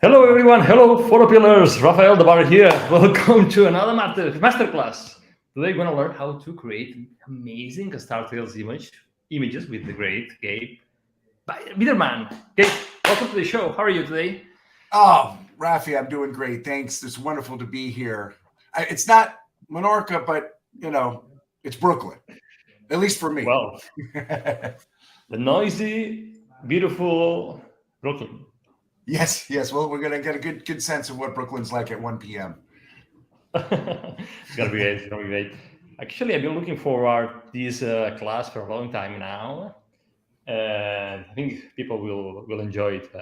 Hello, everyone. Hello, PhotoPillars. Rafael Dabar here. Welcome to another masterclass. Today, we're going to learn how to create amazing Star Trails images with the great Gabe Biderman. Gabe, welcome to the show. How are you today? Oh, Rafi, I'm doing great. Thanks. It's wonderful to be here. It's not Menorca, but it's Brooklyn, at least for me. Well, the noisy, beautiful Brooklyn. Yes. Well, we're gonna get a good sense of what Brooklyn's like at 1 p.m. It's gonna be great. It's gonna be great. Actually, I've been looking forward to this class for a long time now, and I think people will enjoy it.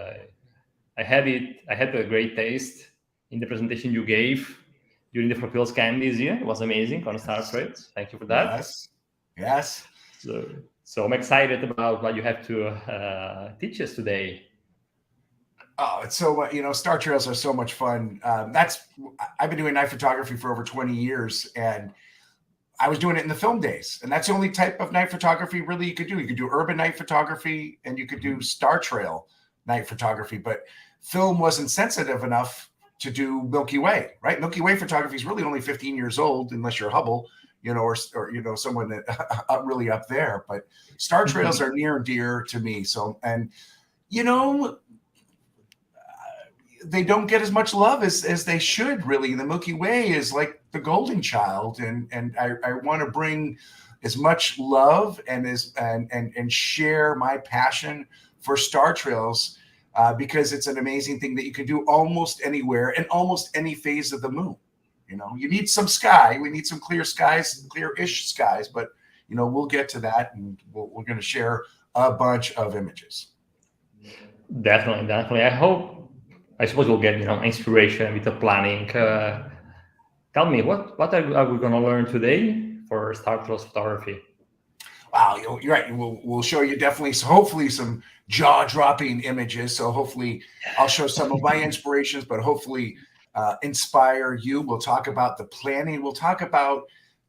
I had it. I had a great taste in the presentation you gave during the PhotoPills camp this year. It was amazing on Star Trades. Thank you for that. Yes. So I'm excited about what you have to teach us today. Oh, it's so Star Trails are so much fun. I've been doing night photography for over 20 years, and I was doing it in the film days, and that's the only type of night photography really you could do. You could do urban night photography, and you could do Star Trail night photography, but film wasn't sensitive enough to do Milky Way, right? Milky Way photography is really only 15 years old, unless you're Hubble, or someone that really up there. But Star Trails are near and dear to me. So, and they don't get as much love as they should, really. The Milky Way is like the golden child, and I want to bring as much love and share my passion for Star Trails because it's an amazing thing that you can do almost anywhere in almost any phase of the moon. You need some sky. We need some clear skies, clear-ish skies, but we'll get to that, and we're going to share a bunch of images. Definitely. I suppose we'll get inspiration with the planning. Tell me, what are we going to learn today for Star Trails photography? Wow, you're right. We'll show you definitely, hopefully, some jaw-dropping images. So hopefully, I'll show some of my inspirations, but hopefully inspire you. We'll talk about the planning. We'll talk about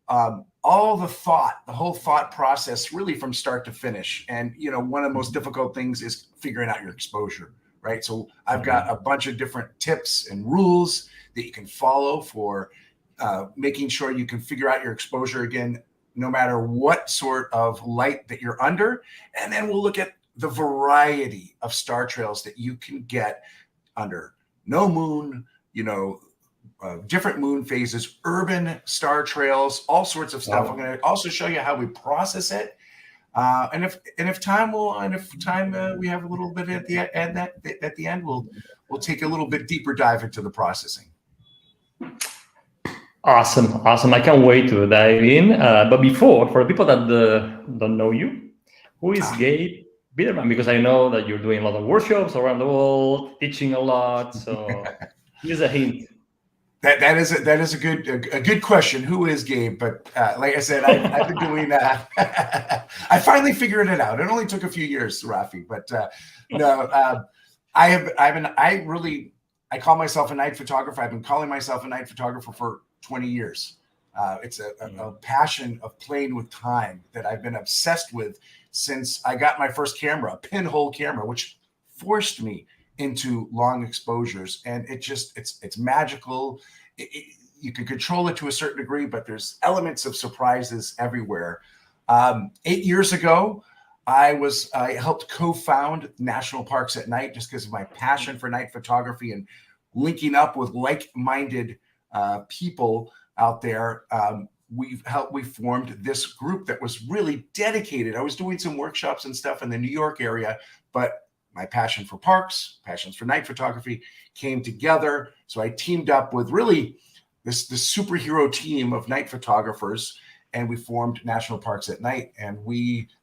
all the whole thought process, really from start to finish. And one of the most difficult things is figuring out your exposure. Right. So I've got a bunch of different tips and rules that you can follow for making sure you can figure out your exposure again, no matter what sort of light that you're under. And then we'll look at the variety of Star Trails that you can get under no moon, different moon phases, urban Star Trails, all sorts of stuff. I'm going to also show you how we process it. And if we have a little bit at the end, we'll take a little bit deeper dive into the processing. Awesome! I can't wait to dive in. But before, for the people that don't know you, who is Gabe Biderman? Because I know that you're doing a lot of workshops around the world, teaching a lot. So here's a hint. That is a good question. Who is Gabe? But like I said, I've been doing that. I finally figured it out. It only took a few years, Rafi. But I call myself a night photographer. I've been calling myself a night photographer for 20 years. It's a passion of playing with time that I've been obsessed with since I got my first camera, a pinhole camera, which forced me into long exposures, and it's magical. You can control it to a certain degree, but there's elements of surprises everywhere. 8 years ago, I helped co-found National Parks at Night just because of my passion for night photography and linking up with like-minded people out there. We formed this group that was really dedicated. I was doing some workshops and stuff in the New York area, but my passion for parks, passions for night photography came together. So I teamed up with really this superhero team of night photographers, and we formed National Parks at Night. And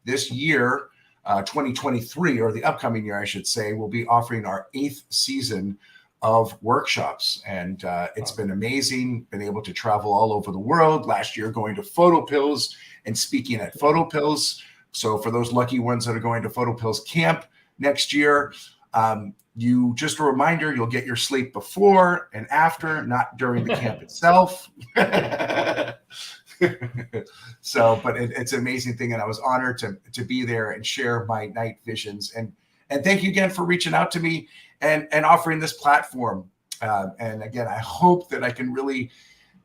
this year, 2023, or the upcoming year, I should say, we'll be offering our 8th season of workshops. And it's been amazing, been able to travel all over the world. Last year, going to PhotoPills and speaking at PhotoPills. So for those lucky ones that are going to PhotoPills camp next year, you just a reminder, you'll get your sleep before and after, not during the camp itself. So, but it's an amazing thing, and I was honored to be there and share my night visions. And thank you again for reaching out to me and offering this platform. And again, I hope that I can really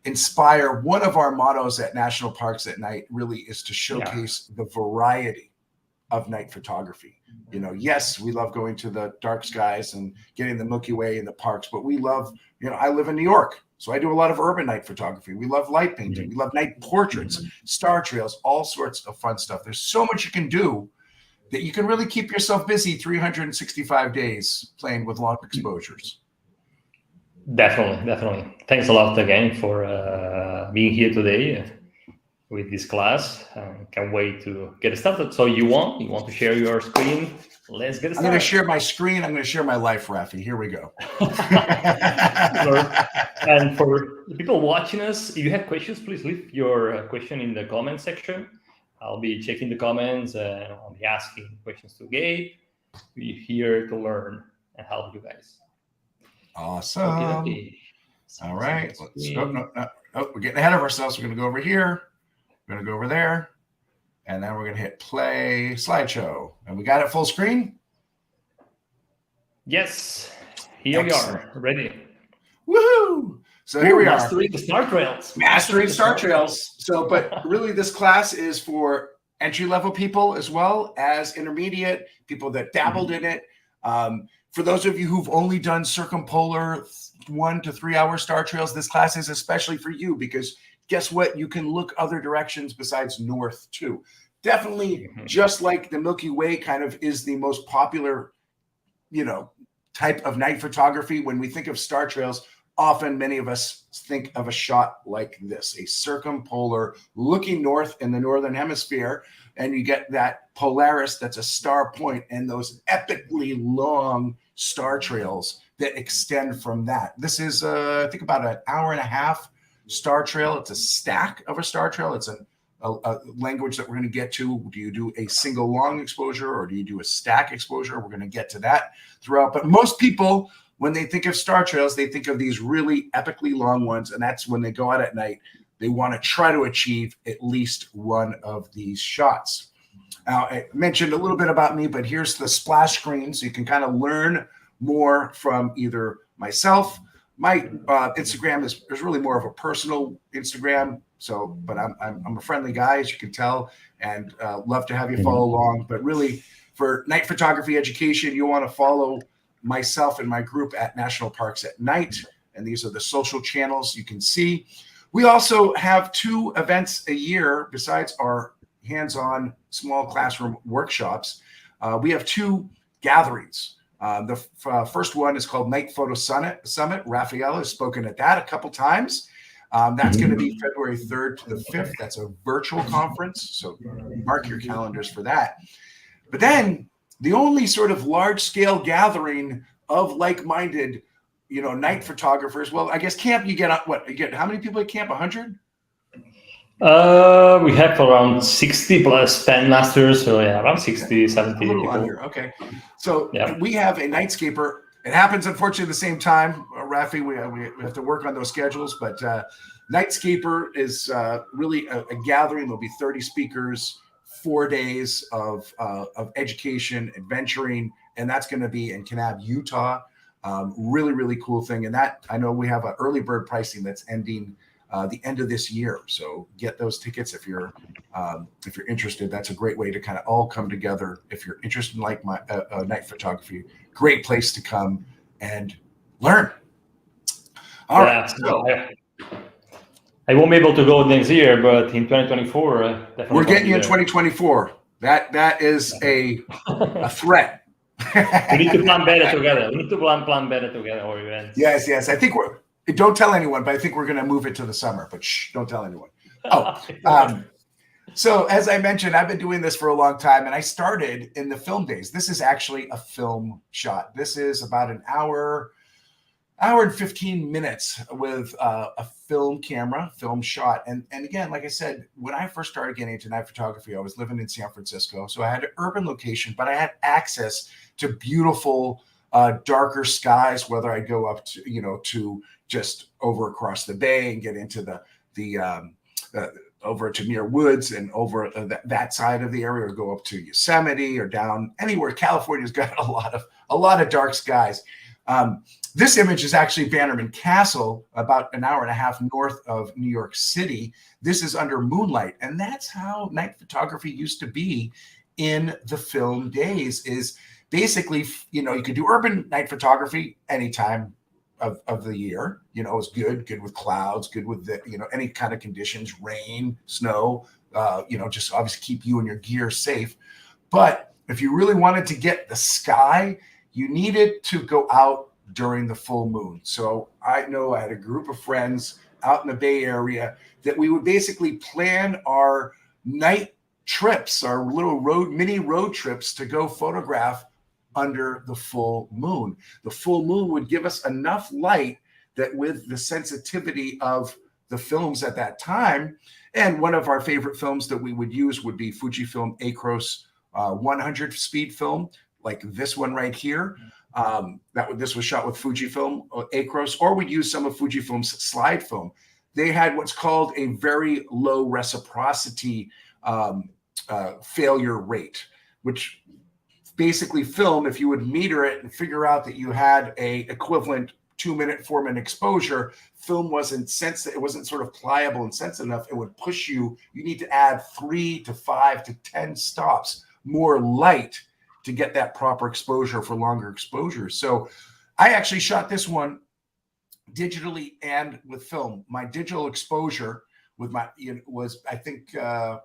inspire. One of our mottos at National Parks at Night really is to showcase the variety of night photography. You know, yes, we love going to the dark skies and getting the Milky Way in the parks, but we love, you know, I live in New York, so I do a lot of urban night photography. We love light painting. We love night portraits, star trails, all sorts of fun stuff. There's so much you can do that you can really keep yourself busy 365 days playing with long exposures. Definitely. Thanks a lot again for being here today with this class. Can't wait to get started. So you want to share your screen? Let's get started. I'm going to share my screen. I'm going to share my life, Rafi. Here we go. And for the people watching us, if you have questions, please leave your question in the comment section. I'll be checking the comments and I'll be asking questions to Gabe. We're here to learn and help you guys. Awesome. Okay. All right. Let's go. No. Oh, we're getting ahead of ourselves. We're going to go over here. We're going to go over there. And then we're going to hit play slideshow. And we got it full screen? Yes. Here Excellent. We are. Ready. Woohoo! So here we are. Mastering the Star Trails. Mastering Star Trails. So, but really this class is for entry-level people as well as intermediate, people that dabbled in it. For those of you who've only done circumpolar 1 to 3 hour star trails, this class is especially for you because guess what? You can look other directions besides north too. Definitely, just like the Milky Way kind of is the most popular, you know, type of night photography. When we think of star trails, often many of us think of a shot like this, a circumpolar looking north in the northern hemisphere, and you get that Polaris that's a star point and those epically long star trails that extend from that. This is, I think, about an hour and a half star trail. It's a stack of a star trail. It's a language that we're going to get to. Do you do a single long exposure or do you do a stack exposure? We're going to get to that throughout. But most people, when they think of star trails, they think of these really epically long ones. And that's when they go out at night, they want to try to achieve at least one of these shots. Now, I mentioned a little bit about me, but here's the splash screen. So you can kind of learn more from either myself. My Instagram is really more of a personal Instagram. So, but I'm a friendly guy, as you can tell, and love to have you follow along. But really, for night photography education, you want to follow myself and my group at National Parks at Night. And these are the social channels you can see. We also have 2 events a year besides our hands-on small classroom workshops. We have 2 gatherings. The first one is called Night Photo Summit. Raphael has spoken at that a couple times. That's going to be February 3rd to the 5th. That's a virtual conference, so mark your calendars for that. But then the only sort of large-scale gathering of like-minded, you know, night photographers. Well, I guess camp, you get what? You get how many people at camp? 100? We have around 60 plus 10 masters, so yeah, around 60, 70 people. Under. Okay. So we have a nightscaper. It happens, unfortunately, at the same time. Rafi, we have to work on those schedules, but nightscaper is really a gathering. There'll be 30 speakers, 4 days of education, adventuring, and that's going to be in Kanab, Utah. Really, really cool thing. And that, I know we have an early bird pricing that's ending the end of this year. So get those tickets if you're interested. That's a great way to kind of all come together. If you're interested in like my night photography, great place to come and learn. All right. So, I won't be able to go next year, but in 2024, definitely we're getting you in 2024. That is a threat. We need to plan better together. We need to plan better together our events. Yes. I think don't tell anyone, but I think we're going to move it to the summer, but don't tell anyone. So as I mentioned, I've been doing this for a long time, and I started in the film days. This is actually a film shot. This is about an hour and 15 minutes with a film camera, film shot. And again, like I said, when I first started getting into night photography, I was living in San Francisco. So I had an urban location, but I had access to beautiful, darker skies, whether I go up to, to just over across the bay and get into the over to near woods and over that side of the area, or go up to Yosemite or down anywhere. California's got a lot of dark skies. This image is actually Biderman Castle, about an hour and a half north of New York City. This is under moonlight, and that's how night photography used to be in the film days. Is basically, you know, you could do urban night photography anytime of the year. You know, it's good with clouds, good with the, you know, any kind of conditions, rain, snow, you know, just obviously keep you and your gear safe. But if you really wanted to get the sky, you needed to go out during the full moon. So I know I had a group of friends out in the Bay Area that we would basically plan our night trips, our little mini road trips to go photograph under the full moon. The full moon would give us enough light that with the sensitivity of the films at that time, and one of our favorite films that we would use would be Fujifilm Acros 100 speed film, like this one right here. This was shot with Fujifilm Acros, or we'd use some of Fujifilm's slide film. They had what's called a very low reciprocity failure rate, which basically film, if you would meter it and figure out that you had a equivalent 2-minute, 4-minute exposure, film wasn't sensitive, it wasn't sort of pliable and sensitive enough, it would push you. You need to add 3 to 5 to 10 stops more light to get that proper exposure for longer exposure. So I actually shot this one digitally and with film. My digital exposure with my was, I think,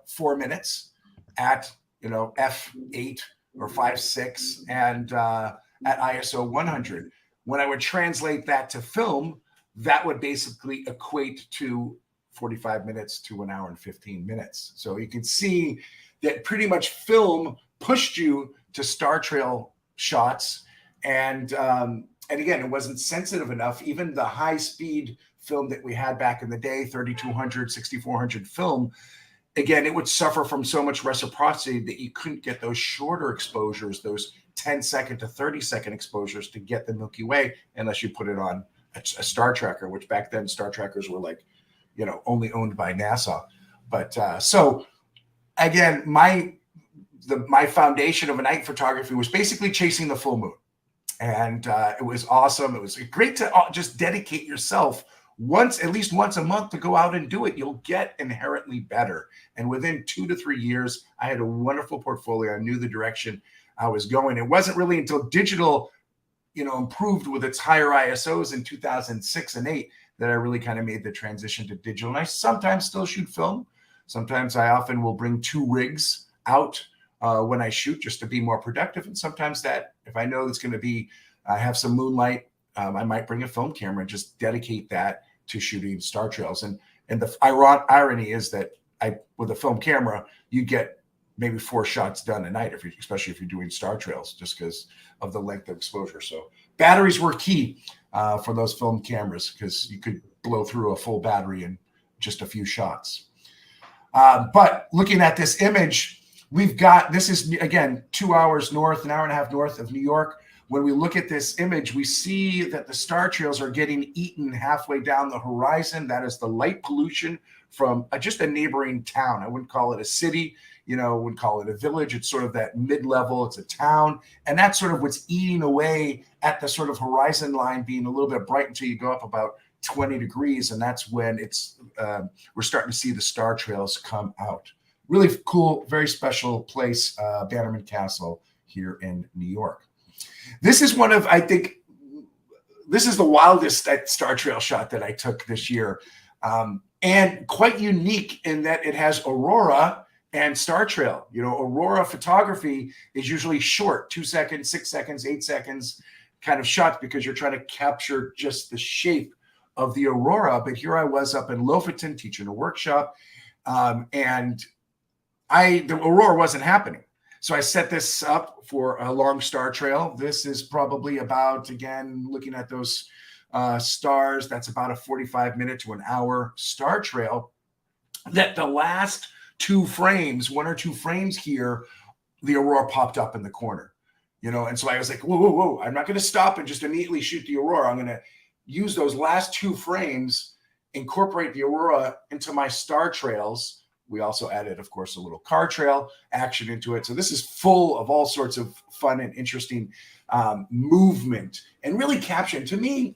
4 minutes at, you know, f8 or 5.6 and at ISO 100. When I would translate that to film, that would basically equate to 45 minutes to an hour and 15 minutes. So you can see that pretty much film pushed you to star trail shots. And again, it wasn't sensitive enough. Even the high speed film that we had back in the day, 3200, 6400 film, again, it would suffer from so much reciprocity that you couldn't get those shorter exposures, those 10-second to 30-second exposures to get the Milky Way, unless you put it on a star tracker, which back then star trackers were like, you know, only owned by NASA. But so again, my foundation of a night photography was basically chasing the full moon. And it was awesome. It was great to just dedicate yourself at least once a month to go out and do it. You'll get inherently better. And within 2 to 3 years, I had a wonderful portfolio. I knew the direction I was going. It wasn't really until digital, you know, improved with its higher ISOs in 2006 and 8 that I really kind of made the transition to digital. And I sometimes still shoot film. Sometimes I often will bring 2 rigs out when I shoot just to be more productive. And sometimes that, if I know it's going to be, I have some moonlight, I might bring a film camera and just dedicate that to shooting star trails. And the irony is that with a film camera, you get maybe 4 shots done a night, especially if you're doing star trails, just because of the length of exposure. So batteries were key for those film cameras, because you could blow through a full battery in just a few shots. But looking at this image, this is, again, 2 hours north, an hour and a half north of New York. When we look at this image, we see that the star trails are getting eaten halfway down the horizon. That is the light pollution from just a neighboring town. I wouldn't call it a city, you know, wouldn't call it a village. It's sort of that mid-level. It's a town. And that's sort of what's eating away at the sort of horizon line, being a little bit bright until you go up about 20 degrees. And that's when we're starting to see the star trails come out. Really cool, very special place, Biderman Castle here in New York. This is one of, I think, this is the wildest star trail shot that I took this year. And quite unique in that it has aurora and star trail. You know, aurora photography is usually short, 2 seconds, 6 seconds, 8 seconds kind of shots, because you're trying to capture just the shape of the aurora. But here I was up in Lofoten teaching a workshop, and the aurora wasn't happening. So I set this up for a long star trail. This is probably about, again, looking at those stars, that's about a 45-minute to an hour star trail. That the last 2 frames, 1 or 2 frames here, the aurora popped up in the corner, you know. And so I was like, whoa, whoa, whoa, I'm not going to stop and just immediately shoot the aurora. I'm going to use those last 2 frames, incorporate the aurora into my star trails. We also added, of course, a little car trail action into it. So this is full of all sorts of fun and interesting movement, and really capture. To me,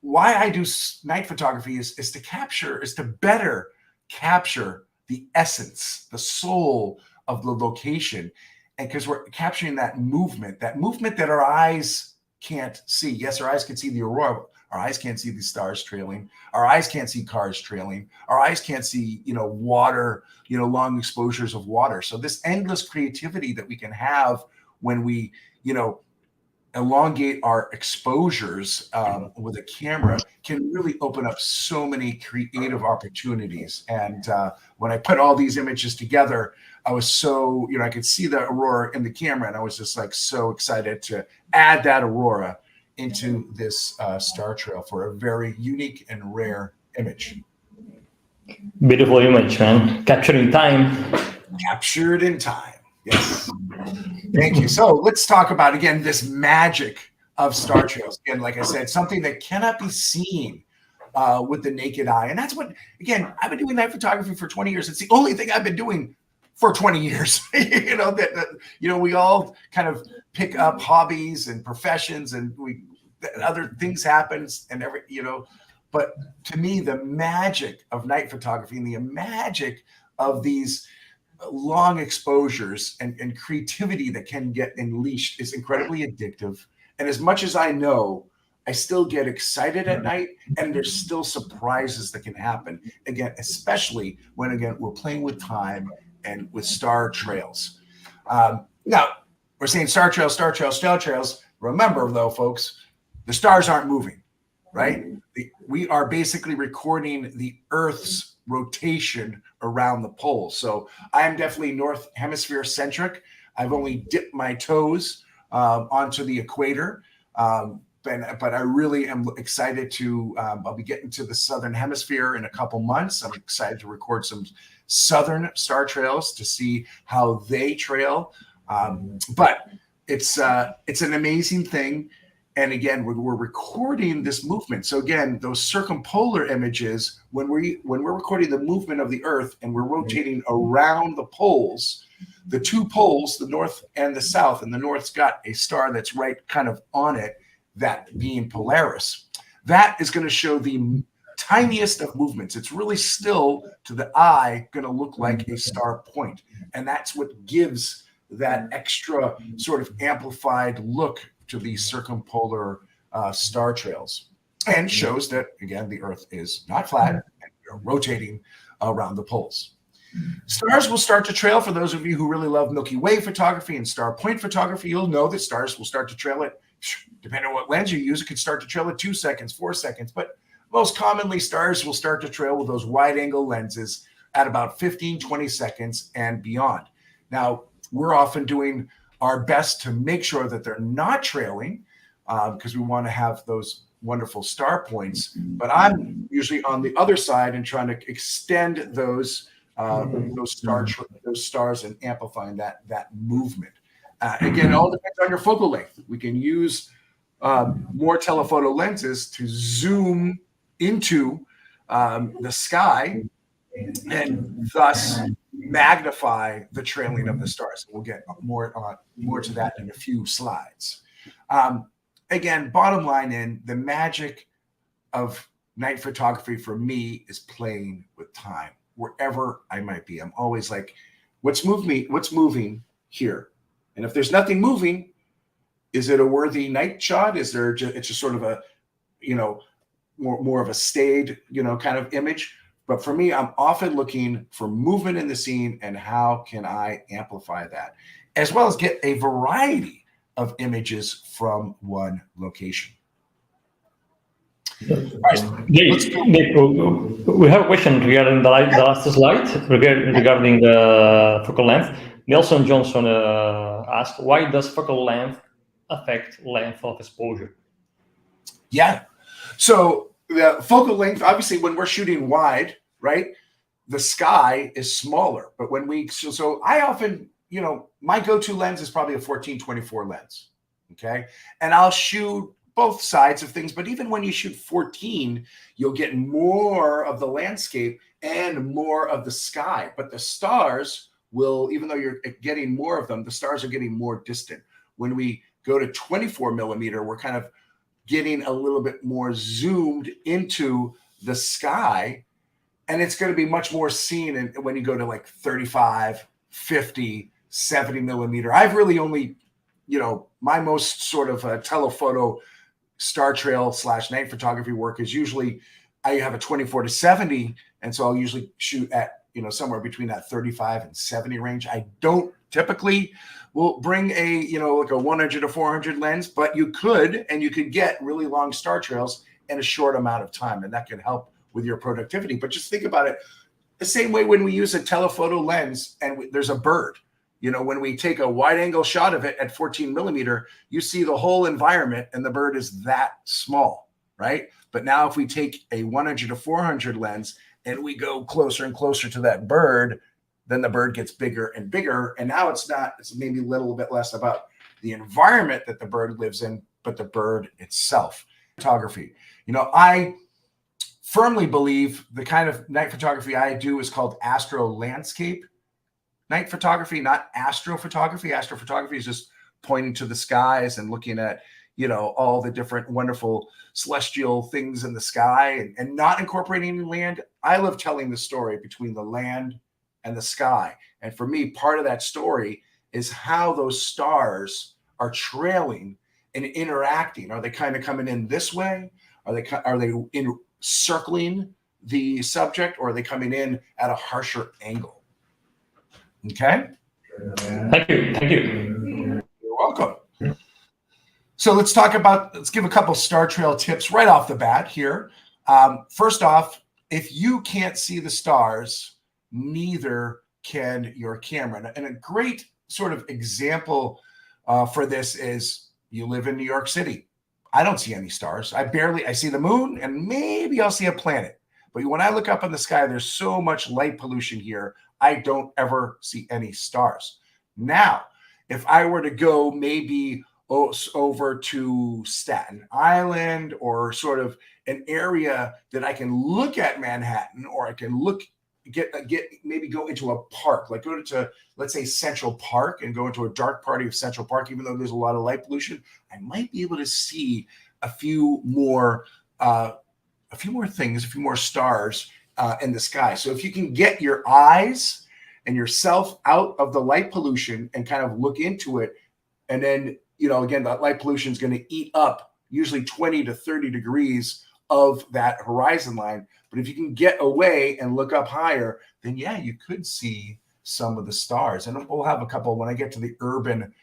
why I do night photography is to better capture the essence, the soul of the location. And because we're capturing that movement that our eyes can't see. Yes, our eyes can see the aurora. Our eyes can't see the stars trailing. Our eyes can't see cars trailing. Our eyes can't see, water, long exposures of water. So this endless creativity that we can have when we, elongate our exposures with a camera can really open up so many creative opportunities. And when I put all these images together, I was so, I could see the aurora in the camera, and I was just like so excited to add that aurora into this star trail for a very unique and rare image. Beautiful image, man. Captured in time. Captured in time. Yes. Thank you. So let's talk about, again, this magic of star trails. Again, like I said, something that cannot be seen with the naked eye. And that's what, again, I've been doing night photography for 20 years. It's the only thing I've been doing for 20 years. We all kind of pick up hobbies and professions, and other things happen, and but to me, the magic of night photography and the magic of these long exposures and creativity that can get unleashed is incredibly addictive. And as much as I know, I still get excited at night, and there's still surprises that can happen. Again, especially when, we're playing with time and with star trails. Now, we're saying star trails. Remember, though, folks, the stars aren't moving, right? We are basically recording the Earth's rotation around the pole. So I am definitely North Hemisphere centric. I've only dipped my toes onto the equator. But I really am excited to, I'll be getting to the Southern Hemisphere in a couple months. I'm excited to record some Southern star trails to see how they trail. But it's an amazing thing. And again, we're recording this movement. So again, those circumpolar images, when we're recording the movement of the Earth and we're rotating around the poles, the two poles, the North and the South, and the North's got a star that's right kind of on it, that being Polaris, that is going to show the tiniest of movements. It's really still, to the eye, going to look like a star point. And that's what gives that extra sort of amplified look to these circumpolar star trails, and shows that, again, the Earth is not flat and we're rotating around the poles. Stars will start to trail. For those of you who really love Milky Way photography and star point photography, you'll know that stars will start to trail at, depending on what lens you use, it could start to trail at 2 seconds, 4 seconds. But most commonly, stars will start to trail with those wide angle lenses at about 15, 20 seconds and beyond. Now, we're often doing our best to make sure that they're not trailing, because we want to have those wonderful star points. But I'm usually on the other side and trying to extend those stars and amplifying that movement. Again, it all depends on your focal length. We can use more telephoto lenses to zoom into the sky and thus magnify the trailing of the stars. We'll get more to that in a few slides. Again, bottom line, the magic of night photography for me is playing with time wherever I might be. I'm always like, what's moving here? And if there's nothing moving, is it a worthy night shot? Is there it's just sort of a, more of a staid, kind of image? But for me, I'm often looking for movement in the scene and how can I amplify that, as well as get a variety of images from one location. Right, we have a question regarding the last slide regarding the focal length. Nelson Johnson asked, why does focal length affect length of exposure? Yeah. So the focal length, obviously, when we're shooting wide, right, the sky is smaller. But when so I often, my go-to lens is probably a 14-24 lens. Okay. And I'll shoot both sides of things. But even when you shoot 14, you'll get more of the landscape and more of the sky. But the stars will, even though you're getting more of them, the stars are getting more distant. When we go to 24 millimeter, we're kind of getting a little bit more zoomed into the sky, and it's going to be much more seen when you go to like 35, 50, 70 millimeter. I've really only, my most sort of telephoto star trail / night photography work is usually I have a 24 to 70, and so I'll usually shoot at somewhere between that 35 and 70 range. I don't typically will bring a like a 100 to 400 lens, but you could get really long star trails in a short amount of time, and that can help with your productivity. But just think about it the same way when we use a telephoto lens and there's a bird. When we take a wide angle shot of it at 14 millimeter, you see the whole environment and the bird is that small, right? But now if we take a 100 to 400 lens and we go closer and closer to that bird, then the bird gets bigger and bigger. And now it's maybe a little bit less about the environment that the bird lives in, but the bird itself. Photography. I firmly believe the kind of night photography I do is called astro landscape night photography, not astrophotography. Astrophotography is just pointing to the skies and looking at, all the different wonderful celestial things in the sky and not incorporating land. I love telling the story between the land and the sky. And for me, part of that story is how those stars are trailing and interacting. Are they kind of coming in this way? Are they circling the subject, or are they coming in at a harsher angle? Okay. Thank you. You're welcome. So let's give a couple star trail tips right off the bat here. First off, if you can't see the stars, neither can your camera. And a great sort of example for this is you live in New York City. I don't see any stars. I see the moon, and maybe I'll see a planet. But when I look up in the sky, there's so much light pollution here, I don't ever see any stars. Now, if I were to go maybe over to Staten Island, or sort of an area that I can look at Manhattan, or I can maybe go into a park, like go to, let's say, Central Park, and go into a dark part of Central Park, even though there's a lot of light pollution, I might be able to see a few more things, a few more stars in the sky. So if you can get your eyes and yourself out of the light pollution and kind of look into it, and then, again, that light pollution is going to eat up usually 20 to 30 degrees of that horizon line. But if you can get away and look up higher, then yeah, you could see some of the stars. And we'll have a couple when I get to the urban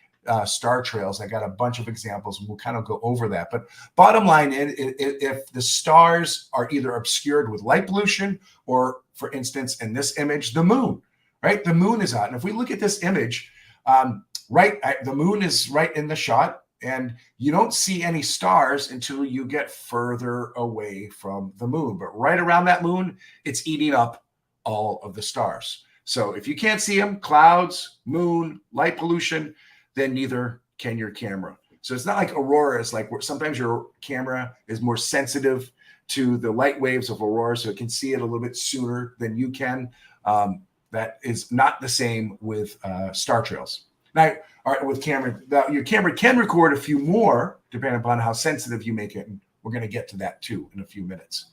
star trails. I got a bunch of examples, and we'll kind of go over that. But bottom line, if the stars are either obscured with light pollution, or, for instance, in this image, the moon, right? The moon is out. And if we look at this image, the moon is right in the shot, and you don't see any stars until you get further away from the moon. But right around that moon, it's eating up all of the stars. So if you can't see them, clouds, moon, light pollution, then neither can your camera. So it's not like auroras, like sometimes your camera is more sensitive to the light waves of aurora, so it can see it a little bit sooner than you can. That is not the same with star trails. Now, all right, with camera, your camera can record a few more, depending upon how sensitive you make it. And we're going to get to that too in a few minutes.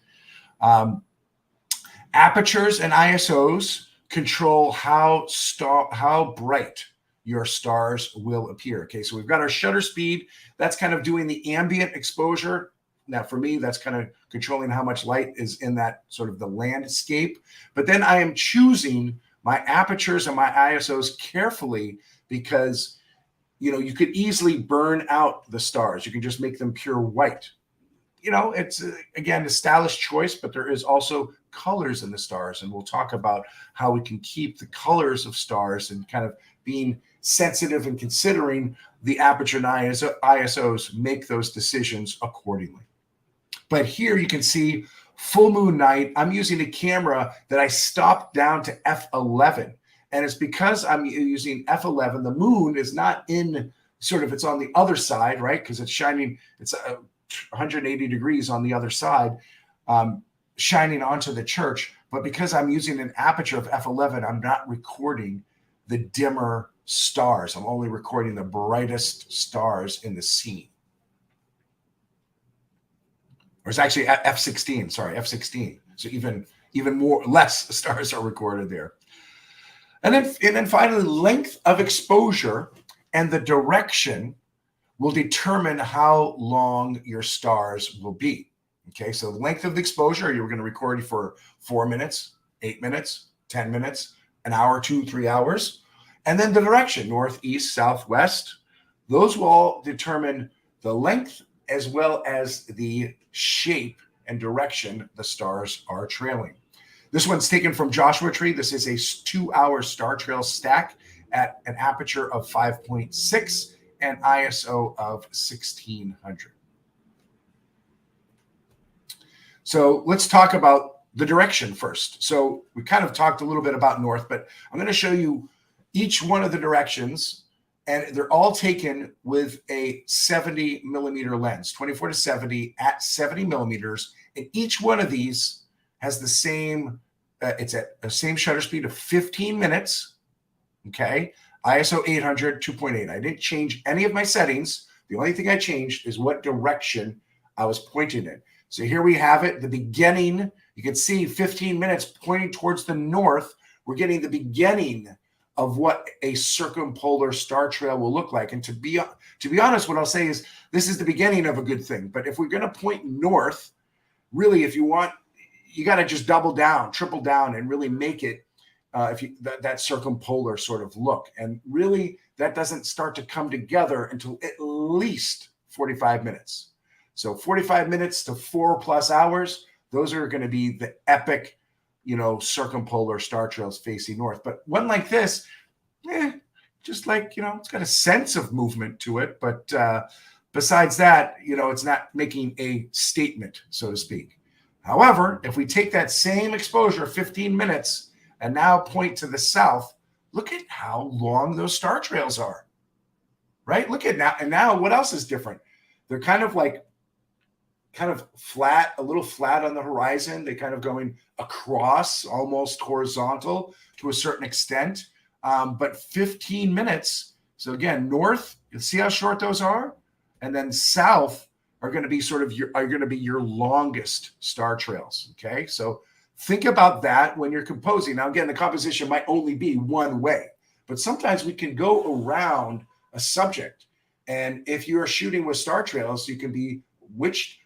Apertures and ISOs control how bright your stars will appear. Okay, so we've got our shutter speed. That's kind of doing the ambient exposure. Now, for me, that's kind of controlling how much light is in that sort of the landscape. But then I am choosing my apertures and my ISOs carefully, because you could easily burn out the stars. You can just make them pure white. It's again a stylish choice, but there is also colors in the stars, and we'll talk about how we can keep the colors of stars and kind of being sensitive and considering the aperture and ISOs, make those decisions accordingly. But here you can see full moon night. I'm using a camera that I stopped down to f11. And it's because I'm using f11. The moon is not in it's on the other side, right? Because it's shining, it's 180 degrees on the other side, shining onto the church. But because I'm using an aperture of f11, I'm not recording the dimmer stars. I'm only recording the brightest stars in the scene. Or it's actually F16, sorry, F16. So even more, less stars are recorded there. And then finally, length of exposure and the direction will determine how long your stars will be. Okay, so length of the exposure, you're going to record for 4 minutes, 8 minutes, 10 minutes, an hour, 2, 3 hours. And then the direction, north, east, south, west, those will all determine the length as well as the shape and direction the stars are trailing. This one's taken from Joshua Tree. This is a 2-hour star trail stack at an aperture of 5.6 and ISO of 1600. So let's talk about the direction first. So we kind of talked a little bit about north, but I'm going to show you each one of the directions, and they're all taken with a 70 millimeter lens, 24 to 70 at 70 millimeters. And each one of these has the same, it's at the same shutter speed of 15 minutes. Okay. ISO 800, 2.8. I didn't change any of my settings. The only thing I changed is what direction I was pointing in. So here we have it, the beginning. You can see 15 minutes pointing towards the north. We're getting the beginning of what a circumpolar star trail will look like. And to be honest, what I'll say is this is the beginning of a good thing. But if we're going to point north, really, if you want, you got to just double down, triple down, and really make it that circumpolar sort of look. And really, that doesn't start to come together until at least 45 minutes. So 45 minutes to 4+ hours, those are going to be the epic, circumpolar star trails facing north. But one like this, just like, it's got a sense of movement to it. But besides that, it's not making a statement, so to speak. However, if we take that same exposure, 15 minutes, and now point to the south, look at how long those star trails are, right? Look at now. And now what else is different? They're kind of flat, a little flat on the horizon. They kind of going across, almost horizontal to a certain extent. But 15 minutes. So again, north, you see how short those are? And then south are going to be your longest star trails. Okay. So think about that when you're composing. Now, again, the composition might only be one way, but sometimes we can go around a subject. And if you are shooting with star trails, you can be which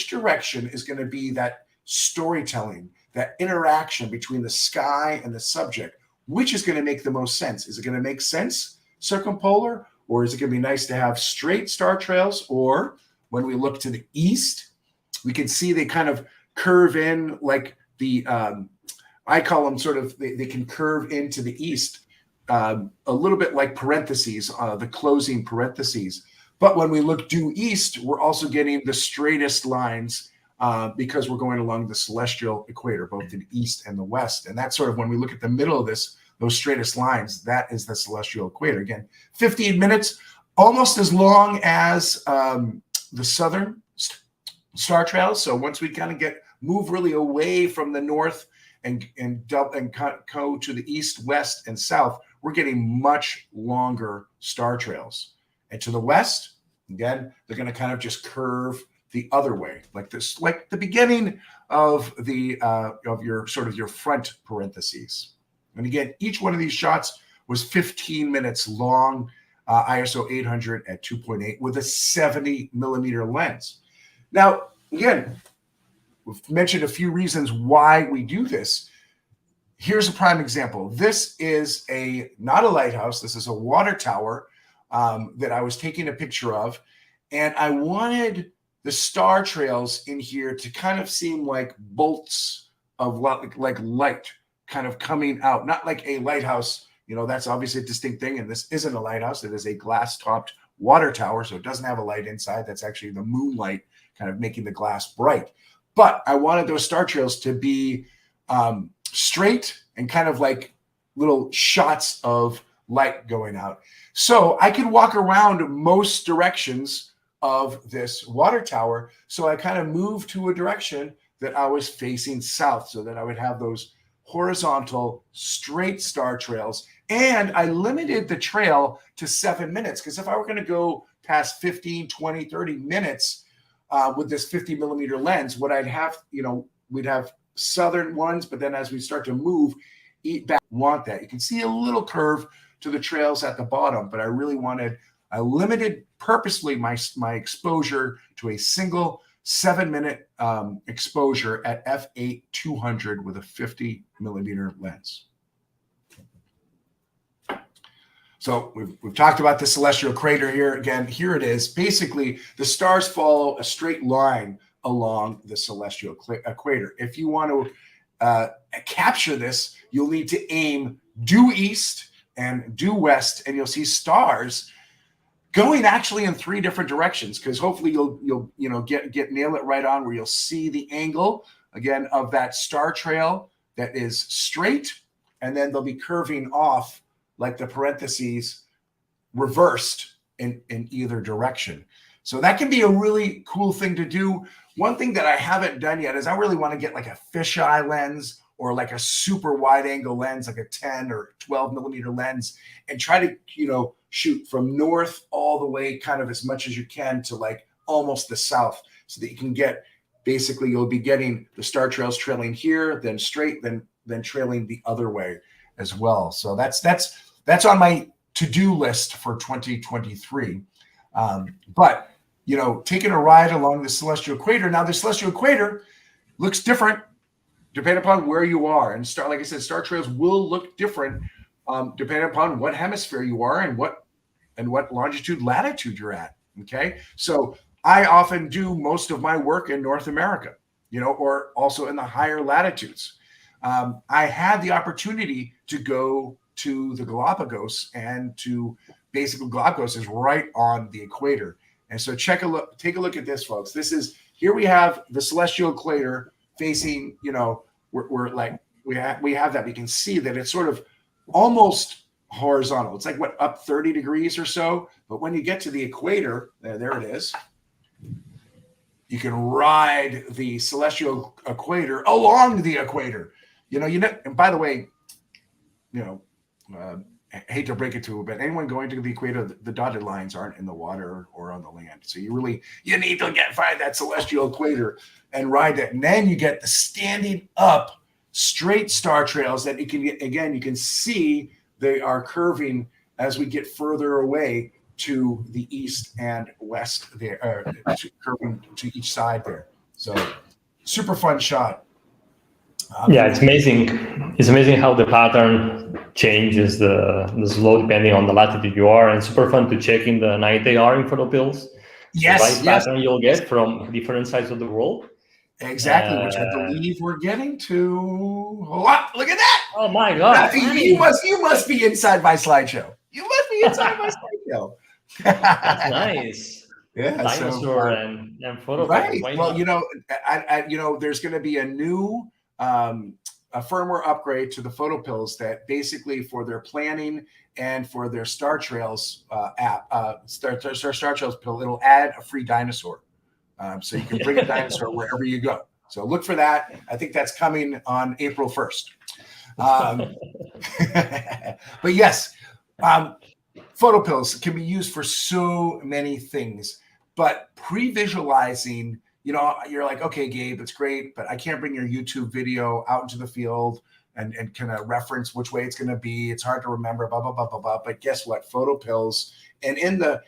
direction is going to be that storytelling, that interaction between the sky and the subject, which is going to make the most sense. Is it going to make sense circumpolar, or is it going to be nice to have straight star trails? Or when we look to the east, we can see they kind of curve in like the, I call them sort of, they can curve into the east a little bit like parentheses, the closing parentheses. But when we look due east, we're also getting the straightest lines because we're going along the celestial equator, both the east and the west. And that's sort of when we look at the middle of this, those straightest lines, that is the celestial equator. Again, 15 minutes, almost as long as the southern star trails. So once we kind of move really away from the north and go to the east, west, and south, we're getting much longer star trails. And to the west, again, they're going to kind of just curve the other way, like this, like the beginning of your front parentheses. And again, each one of these shots was 15 minutes long, ISO 800 at 2.8 with a 70 millimeter lens. Now, again, we've mentioned a few reasons why we do this. Here's a prime example. This is not a lighthouse. This is a water tower that I was taking a picture of. And I wanted the star trails in here to kind of seem like bolts of like light kind of coming out, not like a lighthouse. That's obviously a distinct thing. And this isn't a lighthouse. It is a glass-topped water tower. So it doesn't have a light inside. That's actually the moonlight kind of making the glass bright. But I wanted those star trails to be straight and kind of like little shots of light going out. So I could walk around most directions of this water tower. So I kind of moved to a direction that I was facing south so that I would have those horizontal, straight star trails. And I limited the trail to 7 minutes, because if I were going to go past 15, 20, 30 minutes with this 50 millimeter lens, what I'd have, we'd have southern ones, but then as we start to move, want that. You can see a little curve to the trails at the bottom, but I limited purposely my exposure to a single 7-minute exposure at f8 200 with a 50 millimeter lens. So we've talked about the celestial crater here. Again, here it is. Basically, the stars follow a straight line along the celestial equator. If you want to capture this, you'll need to aim due east and due west, and you'll see stars going actually in 3 different directions, because hopefully you'll nail it right on where you'll see the angle again of that star trail that is straight, and then they'll be curving off like the parentheses reversed in either direction. So that can be a really cool thing to do. One thing that I haven't done yet is I really want to get like a fisheye lens or like a super wide angle lens, like a 10 or 12 millimeter lens, and try to, shoot from north all the way kind of as much as you can to like almost the south, so that you can get, basically you'll be getting the star trails trailing here, then straight, then trailing the other way as well. So that's on my to-do list for 2023. But taking a ride along the celestial equator. Now, the celestial equator looks different depending upon where you are. And like I said, star trails will look different depending upon what hemisphere you are and what longitude, latitude you're at. Okay. So I often do most of my work in North America, or also in the higher latitudes. I had the opportunity to go to the Galapagos, and Galapagos is right on the equator. And so take a look at this, folks. Here we have the celestial equator facing, we have that. We can see that it's sort of almost horizontal. It's like up 30 degrees or so. But when you get to the equator, there it is. You can ride the celestial equator along the equator. And by the way, I hate to break it to you, but anyone going to the equator, the dotted lines aren't in the water or on the land. So you need to find that celestial equator and ride it. And then you get the standing up straight star trails that you can see they are curving as we get further away to the east and west there, curving to each side there. So super fun shot. Yeah, it's amazing. It's amazing how the pattern changes the slope depending on the latitude you are, and super fun to check in the night they are in PhotoPills. Yes, the pattern you'll get from different sides of the world. Exactly, which I believe we're getting to. Oh, look at that! Oh my God! You must be inside my slideshow. You must be inside my slideshow. That's nice. Yeah, dinosaur and PhotoPills. Right. Well, there's going to be a new a firmware upgrade to the PhotoPills that basically for their planning and for their Star Trails app, Star Trails pill, it'll add a free dinosaur. So you can bring a dinosaur wherever you go. So look for that. I think that's coming on April 1st. But yes, PhotoPills can be used for so many things, but pre-visualizing, you're like, okay, Gabe, it's great, but I can't bring your YouTube video out into the field and kind of reference which way it's going to be. It's hard to remember, blah, blah, blah, blah, blah. But guess what? PhotoPills. And in the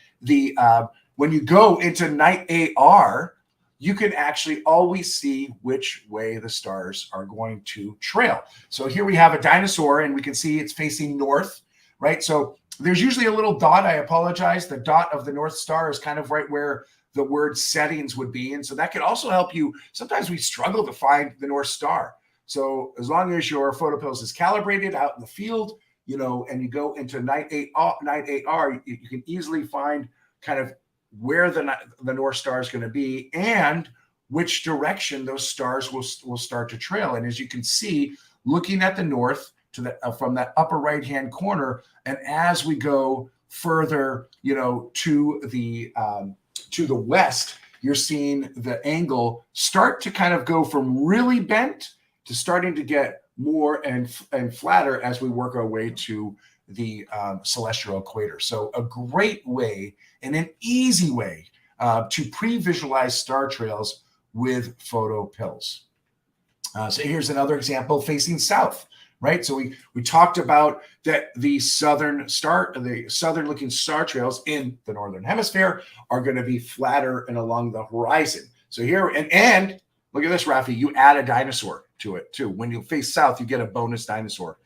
when you go into night AR, you can actually always see which way the stars are going to trail. So here we have a dinosaur, and we can see it's facing north, right? So there's usually a little dot. I apologize. The dot of the North Star is kind of right where the word settings would be. And so that could also help you. Sometimes we struggle to find the North Star. So as long as your PhotoPills is calibrated out in the field, and you go into night AR, you can easily find kind of where the North Star is going to be and which direction those stars will start to trail. And as you can see, looking at the north to from that upper right-hand corner, and as we go further, to the west, you're seeing the angle start to kind of go from really bent to starting to get more and flatter as we work our way to the celestial equator. So a great way and an easy way to pre-visualize star trails with PhotoPills. So here's another example facing south, right? So we talked about that the southern looking star trails in the northern hemisphere are going to be flatter and along the horizon. So here, and look at this, Rafi, you add a dinosaur to it too. When you face south, you get a bonus dinosaur.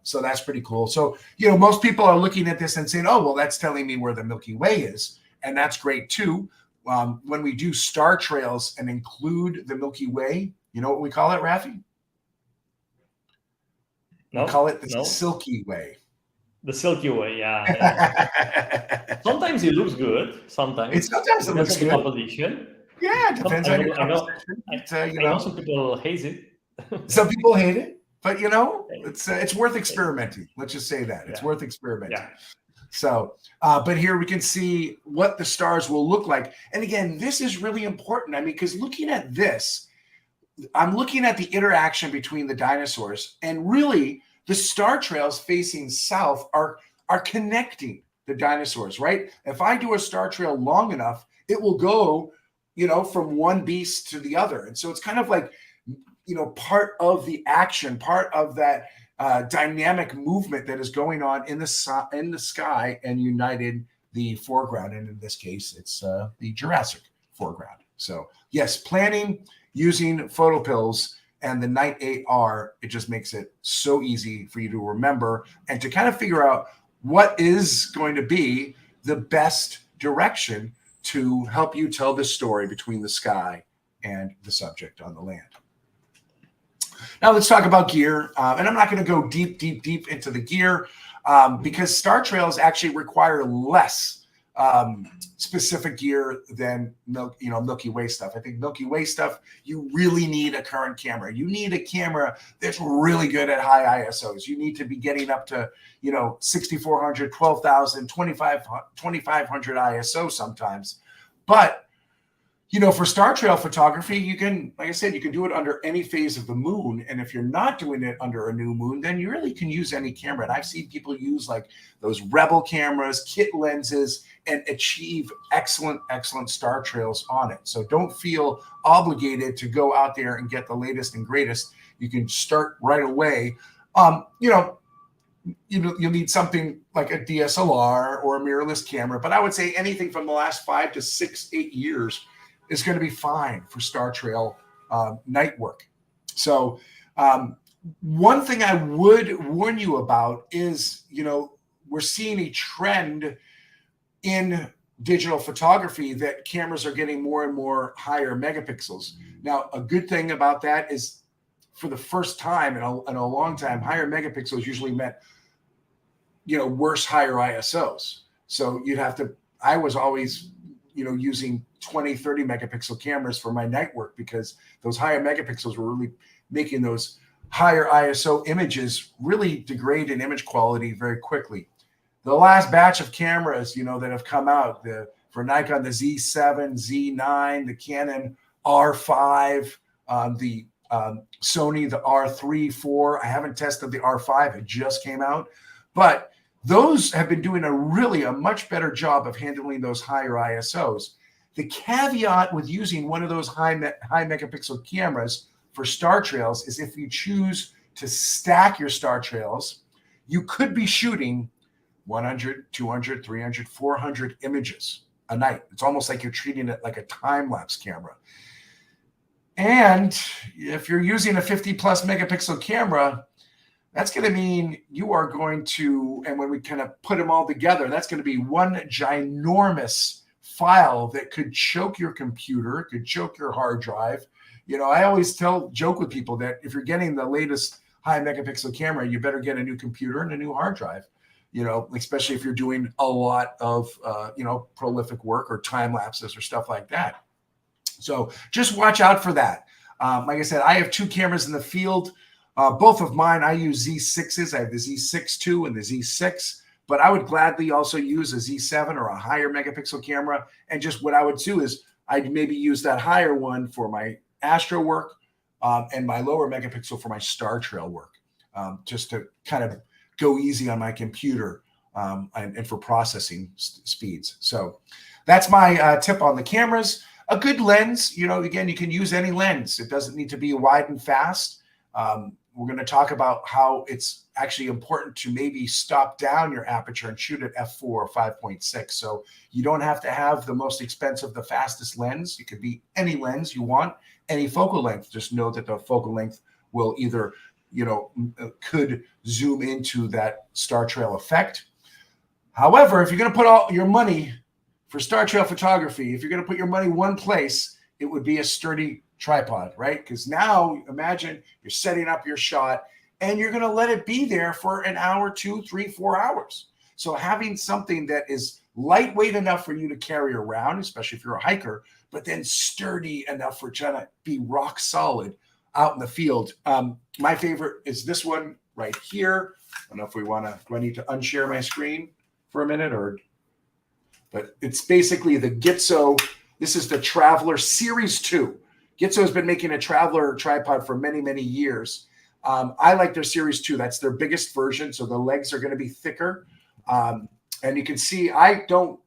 So that's pretty cool. So, most people are looking at this and saying, oh, well, that's telling me where the Milky Way is. And that's great too. When we do star trails and include the Milky Way, you know what we call it, Rafi? We call it the Silky Way. The Silky Way, yeah. Sometimes it looks good. Sometimes it looks good. Composition. Yeah, it depends on your composition. I know some people hate it. Some people hate it, but it's worth experimenting. Let's just say that it's worth experimenting. Yeah. So, but here we can see what the stars will look like. And again, this is really important. I mean, because looking at this, I'm looking at the interaction between the dinosaurs, and really the star trails facing south are connecting the dinosaurs, right? If I do a star trail long enough, it will go, from one beast to the other. And so it's kind of like, part of the action, part of that dynamic movement that is going on in the sky and united the foreground. And in this case, it's the Jurassic foreground. So yes, planning using PhotoPills and the Night 8R, it just makes it so easy for you to remember and to kind of figure out what is going to be the best direction to help you tell this story between the sky and the subject on the land. Now let's talk about gear. And I'm not going to go deep into the gear because star trails actually require less specific gear than Milky Way stuff. I think Milky Way stuff, you really need a current camera. You need a camera that's really good at high ISOs. You need to be getting up to 6400, 12,000, 2500 ISO sometimes. But for star trail photography, you can, like I said, you can do it under any phase of the moon. And if you're not doing it under a new moon, then you really can use any camera. And I've seen people use like those Rebel cameras, kit lenses, and achieve excellent star trails on it. So don't feel obligated to go out there and get the latest and greatest. You can start right away. You'll need something like a DSLR or a mirrorless camera, but I would say anything from the last 5 to 6, 8 years is going to be fine for star trail night work. So one thing I would warn you about is, we're seeing a trend in digital photography that cameras are getting more and more higher megapixels. Now, a good thing about that is for the first time in a long time, higher megapixels usually meant, worse higher ISOs. So I was always, using 20, 30 megapixel cameras for my night work because those higher megapixels were really making those higher ISO images really degrade in image quality very quickly. The last batch of cameras, that have come out, for Nikon, the Z7, Z9, the Canon R5, the Sony, the R3, 4. I haven't tested the R5. It just came out. But those have been doing a much better job of handling those higher ISOs. The caveat with using one of those high megapixel cameras for star trails is if you choose to stack your star trails, you could be shooting 100, 200, 300, 400 images a night. It's almost like you're treating it like a time-lapse camera. And if you're using a 50 plus megapixel camera, that's going to mean you are going to, and when we kind of put them all together, that's going to be one ginormous file that could choke your computer, could choke your hard drive. I always joke with people that if you're getting the latest high megapixel camera, you better get a new computer and a new hard drive, especially if you're doing a lot of, prolific work or time lapses or stuff like that. So just watch out for that. Like I said, I have 2 cameras in the field. Both of mine, I use Z6s. I have the Z6 II and the Z6, but I would gladly also use a Z7 or a higher megapixel camera. And just what I would do is I'd maybe use that higher one for my astro work, and my lower megapixel for my star trail work, just to kind of go easy on my computer and for processing speeds. So that's my tip on the cameras. A good lens, again, you can use any lens. It doesn't need to be wide and fast. We're going to talk about how it's actually important to maybe stop down your aperture and shoot at f4 or 5.6. So you don't have to have the most expensive, the fastest lens. It could be any lens you want, any focal length. Just know that the focal length will either, could zoom into that star trail effect. However, if you're going to put all your money for star trail photography, if you're going to put your money one place, it would be a sturdy tripod, right? Because now imagine you're setting up your shot and you're going to let it be there for an hour, 2, 3, 4 hours. So having something that is lightweight enough for you to carry around, especially if you're a hiker, but then sturdy enough for trying to be rock solid out in the field. My favorite is this one right here. I don't know if do I need to unshare my screen for a minute but it's basically the Gitzo. This is the Traveler Series 2. Gitzo has been making a Traveler tripod for many, many years. I like their Series 2. That's their biggest version, so the legs are going to be thicker. And you can see I don't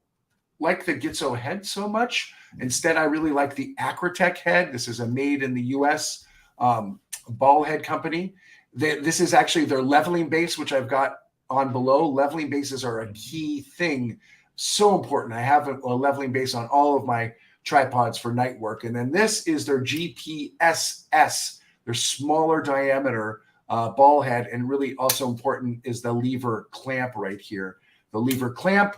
like the Gitzo head so much. Instead, I really like the Acrotech head. This is a made in the U.S. Ball head company. This is actually their leveling base, which I've got on below. Leveling bases are a key thing. So important. I have a leveling base on all of my tripods for night work. And then this is their GPSS, their smaller diameter ball head. And really also important is the lever clamp right here. The lever clamp,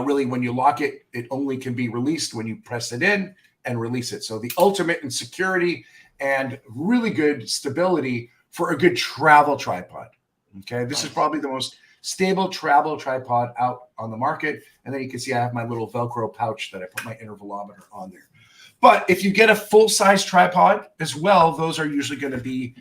really when you lock it, it only can be released when you press it in and release it. So the ultimate in security and really good stability for a good travel tripod. Okay, this is probably the most stable travel tripod out on the market. And then you can see I have my little Velcro pouch that I put my intervalometer on there. But if you get a full-size tripod as well, those are usually going to be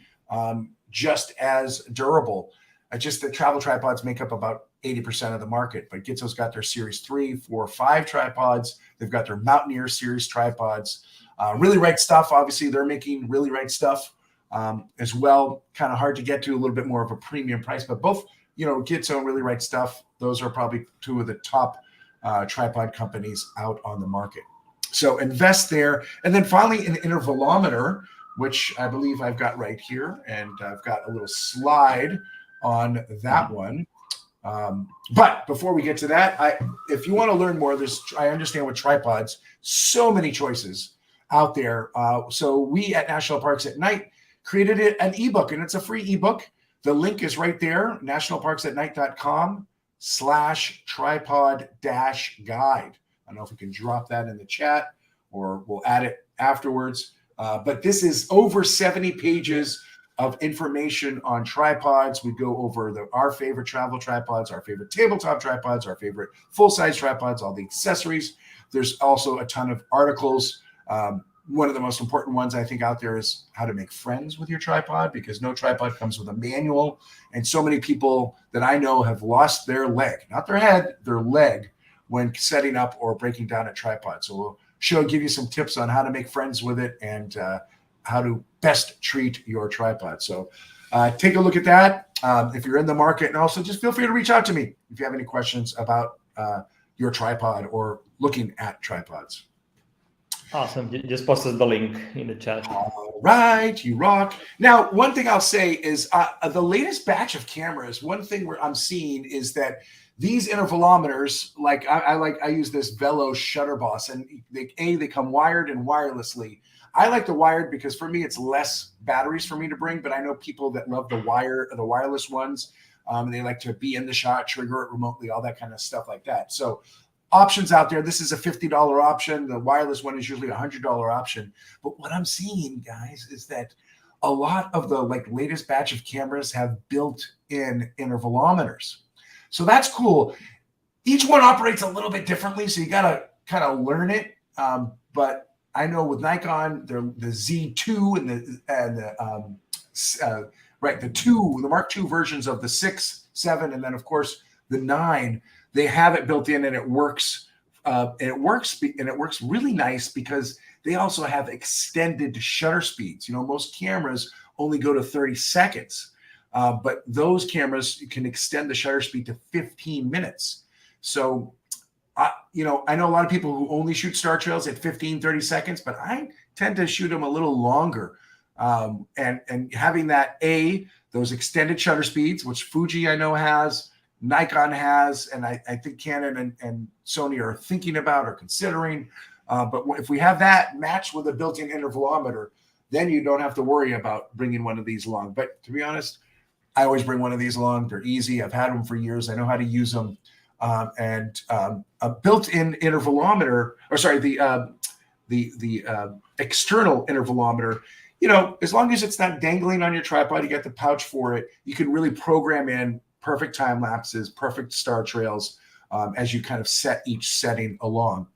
just as durable. Just the travel tripods make up about 80% of the market. But Gitzo's got their Series 3, 4, 5 tripods. They've got their Mountaineer Series tripods. Really Right Stuff, obviously, they're making Really Right Stuff as well. Kind of hard to get to, a little bit more of a premium price. But both, Gitzo and Really Right Stuff, those are probably two of the top tripod companies out on the market. So invest there. And then finally, an intervalometer, which I believe I've got right here. And I've got a little slide on that one. But before we get to that, if you want to learn more, I understand with tripods, so many choices out there. So we at National Parks at Night created an ebook, and it's a free ebook. The link is right there, nationalparksatnight.com/tripod-guide. I don't know if we can drop that in the chat or we'll add it afterwards. But this is over 70 pages of information on tripods. We go over our favorite travel tripods, our favorite tabletop tripods, our favorite full-size tripods, all the accessories. There's also a ton of articles. One of the most important ones I think out there is how to make friends with your tripod, because no tripod comes with a manual. And so many people that I know have lost their leg, not their head, their leg, when setting up or breaking down a tripod. So we'll give you some tips on how to make friends with it and how to best treat your tripod. So take a look at that if you're in the market. And also just feel free to reach out to me if you have any questions about your tripod or looking at tripods. Awesome. Just posted the link in the chat. All right, you rock. Now, one thing I'll say is the latest batch of cameras, one thing where I'm seeing is that these intervalometers, like I use this Velo Shutter Boss, and they come wired and wirelessly. I like the wired because for me it's less batteries for me to bring, but I know people that love the wireless ones. They like to be in the shot, trigger it remotely, all that kind of stuff like that. So options out there. This is a $50 option. The wireless one is usually a $100 option. But what I'm seeing, guys, is that a lot of the latest batch of cameras have built-in intervalometers. So that's cool. Each one operates a little bit differently, so you got to kind of learn it. But I know with Nikon, the Z2 and the Mark II versions of the 6, 7, and then of course the 9. They have it built in, and it works. And it works really nice because they also have extended shutter speeds. Most cameras only go to 30 seconds, but those cameras can extend the shutter speed to 15 minutes. So, I know a lot of people who only shoot star trails at 15, 30 seconds, but I tend to shoot them a little longer. And having those extended shutter speeds, which Fuji I know has, Nikon has, and I think Canon and Sony are thinking about or considering. But if we have that matched with a built-in intervalometer, then you don't have to worry about bringing one of these along. But to be honest, I always bring one of these along. They're easy. I've had them for years. I know how to use them. And a built-in intervalometer, or sorry, the external intervalometer, as long as it's not dangling on your tripod, you got the pouch for it, you can really program in perfect time lapses, perfect star trails as you kind of set each setting along.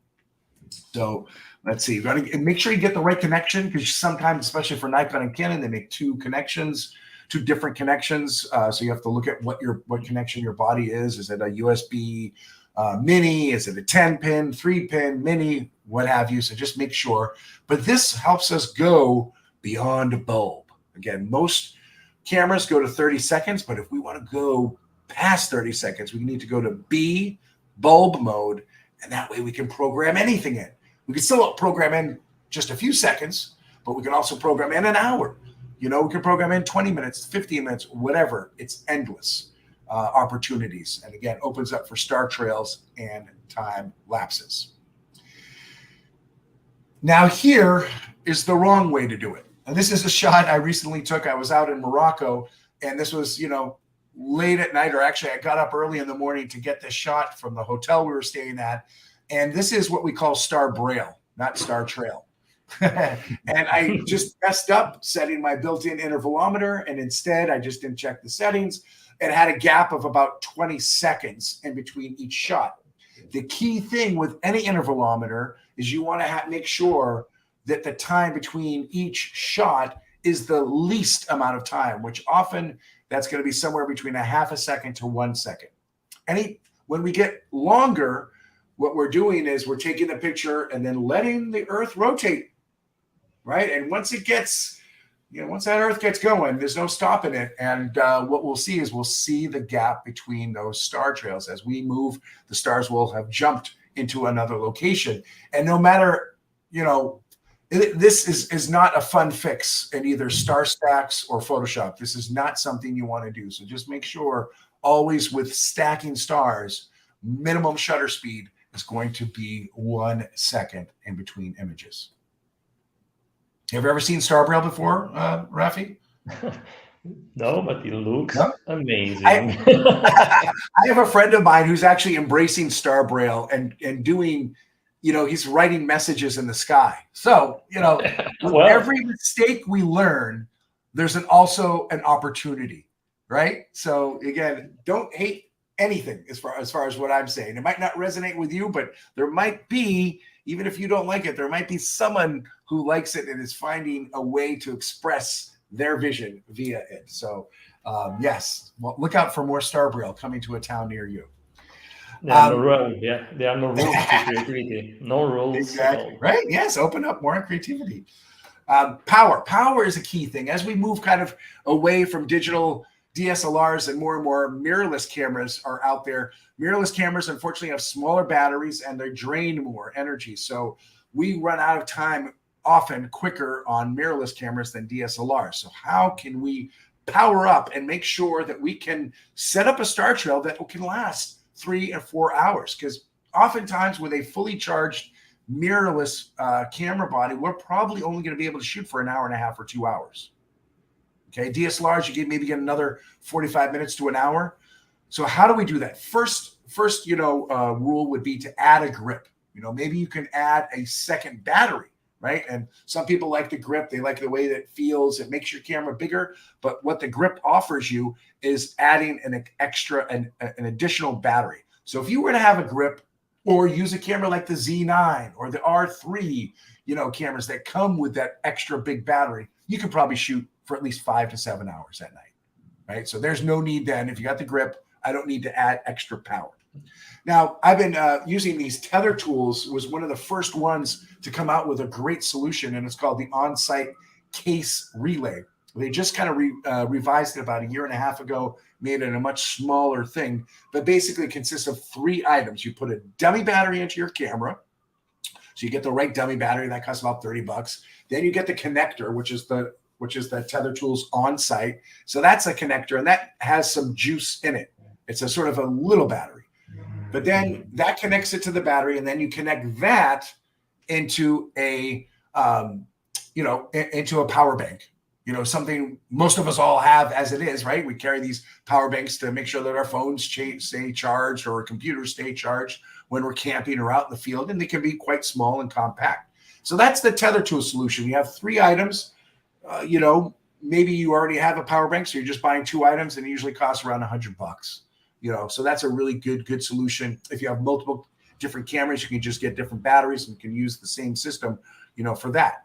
So let's see, you got to make sure you get the right connection, because sometimes, especially for Nikon and Canon, they make two different connections. So you have to look at what connection your body is. Is it a USB mini? Is it a 10-pin, 3-pin, mini, what have you? So just make sure. But this helps us go beyond bulb. Again, most cameras go to 30 seconds, but if we want to go past 30 seconds, we need to go to B, bulb mode, and that way we can program anything in. We can still program in just a few seconds, but we can also program in an hour. We can program in 20 minutes, 15 minutes, whatever. It's endless opportunities. And again, opens up for star trails and time lapses. Now here is the wrong way to do it. And this is a shot I recently took. I was out in Morocco, and this was, late at night, or actually I got up early in the morning to get this shot from the hotel we were staying at. And this is what we call star braille, not star trail. And I just messed up setting my built-in intervalometer, and instead I just didn't check the settings. It had a gap of about 20 seconds in between each shot. The key thing with any intervalometer is you want to make sure that the time between each shot is the least amount of time, which often that's going to be somewhere between a half a second to 1 second. When we get longer, what we're doing is we're taking the picture and then letting the Earth rotate, right? And once it gets, once that Earth gets going, there's no stopping it. And what we'll see is the gap between those star trails. As we move, the stars will have jumped into another location. And no matter, this is not a fun fix in either Star Stacks or Photoshop. This is not something you want to do. So just make sure always with stacking stars, minimum shutter speed is going to be 1 second in between images. Have you ever seen star braille before, Rafi? No, but it looks amazing. I have a friend of mine who's actually embracing star braille and doing, he's writing messages in the sky. So, with every mistake we learn, there's also an opportunity, right? So again, don't hate anything as far as what I'm saying. It might not resonate with you, but there might be, even if you don't like it, there might be someone who likes it and is finding a way to express their vision via it. So yes, well, look out for more star braille coming to a town near you. There are no rules. Yeah, there are no rules to creativity. No rules. Exactly. Right. Yes. Open up more creativity. Power is a key thing. As we move kind of away from digital DSLRs and more mirrorless cameras are out there. Mirrorless cameras, unfortunately, have smaller batteries and they drain more energy. So we run out of time often quicker on mirrorless cameras than DSLRs. So how can we power up and make sure that we can set up a star trail that can last 3 and 4 hours? Because oftentimes with a fully charged mirrorless camera body, we're probably only going to be able to shoot for an hour and a half or 2 hours. Okay, DSLRs, you can maybe get another 45 minutes to an hour. So how do we do that? First, rule would be to add a grip. Maybe you can add a second battery, right? And some people like the grip. They like the way that it feels. It makes your camera bigger. But what the grip offers you is adding an additional battery. So if you were to have a grip or use a camera like the Z9 or the R3, cameras that come with that extra big battery, you could probably shoot for at least 5 to 7 hours at night, right? So there's no need then, if you got the grip, I don't need to add extra power. Now, I've been using these tether tools. Was one of the first ones to come out with a great solution, and it's called the on-site case relay. They just kind of revised it about a year and a half ago, made it a much smaller thing, but basically consists of 3 items. You put a dummy battery into your camera, so you get the right dummy battery that costs about $30. Then you get the connector, which is the tether tools on site. So that's a connector, and that has some juice in it. It's a sort of a little battery. But then that connects it to the battery, and then you connect that into a into a power bank. Something most of us all have as it is, right? We carry these power banks to make sure that our phones stay charged or our computers stay charged when we're camping or out in the field, and they can be quite small and compact. So that's the tether tool solution. You have 3 items. Maybe you already have a power bank, so you're just buying 2 items, and it usually costs around $100. So that's a really good solution. If you have multiple different cameras, you can just get different batteries and can use the same system, for that.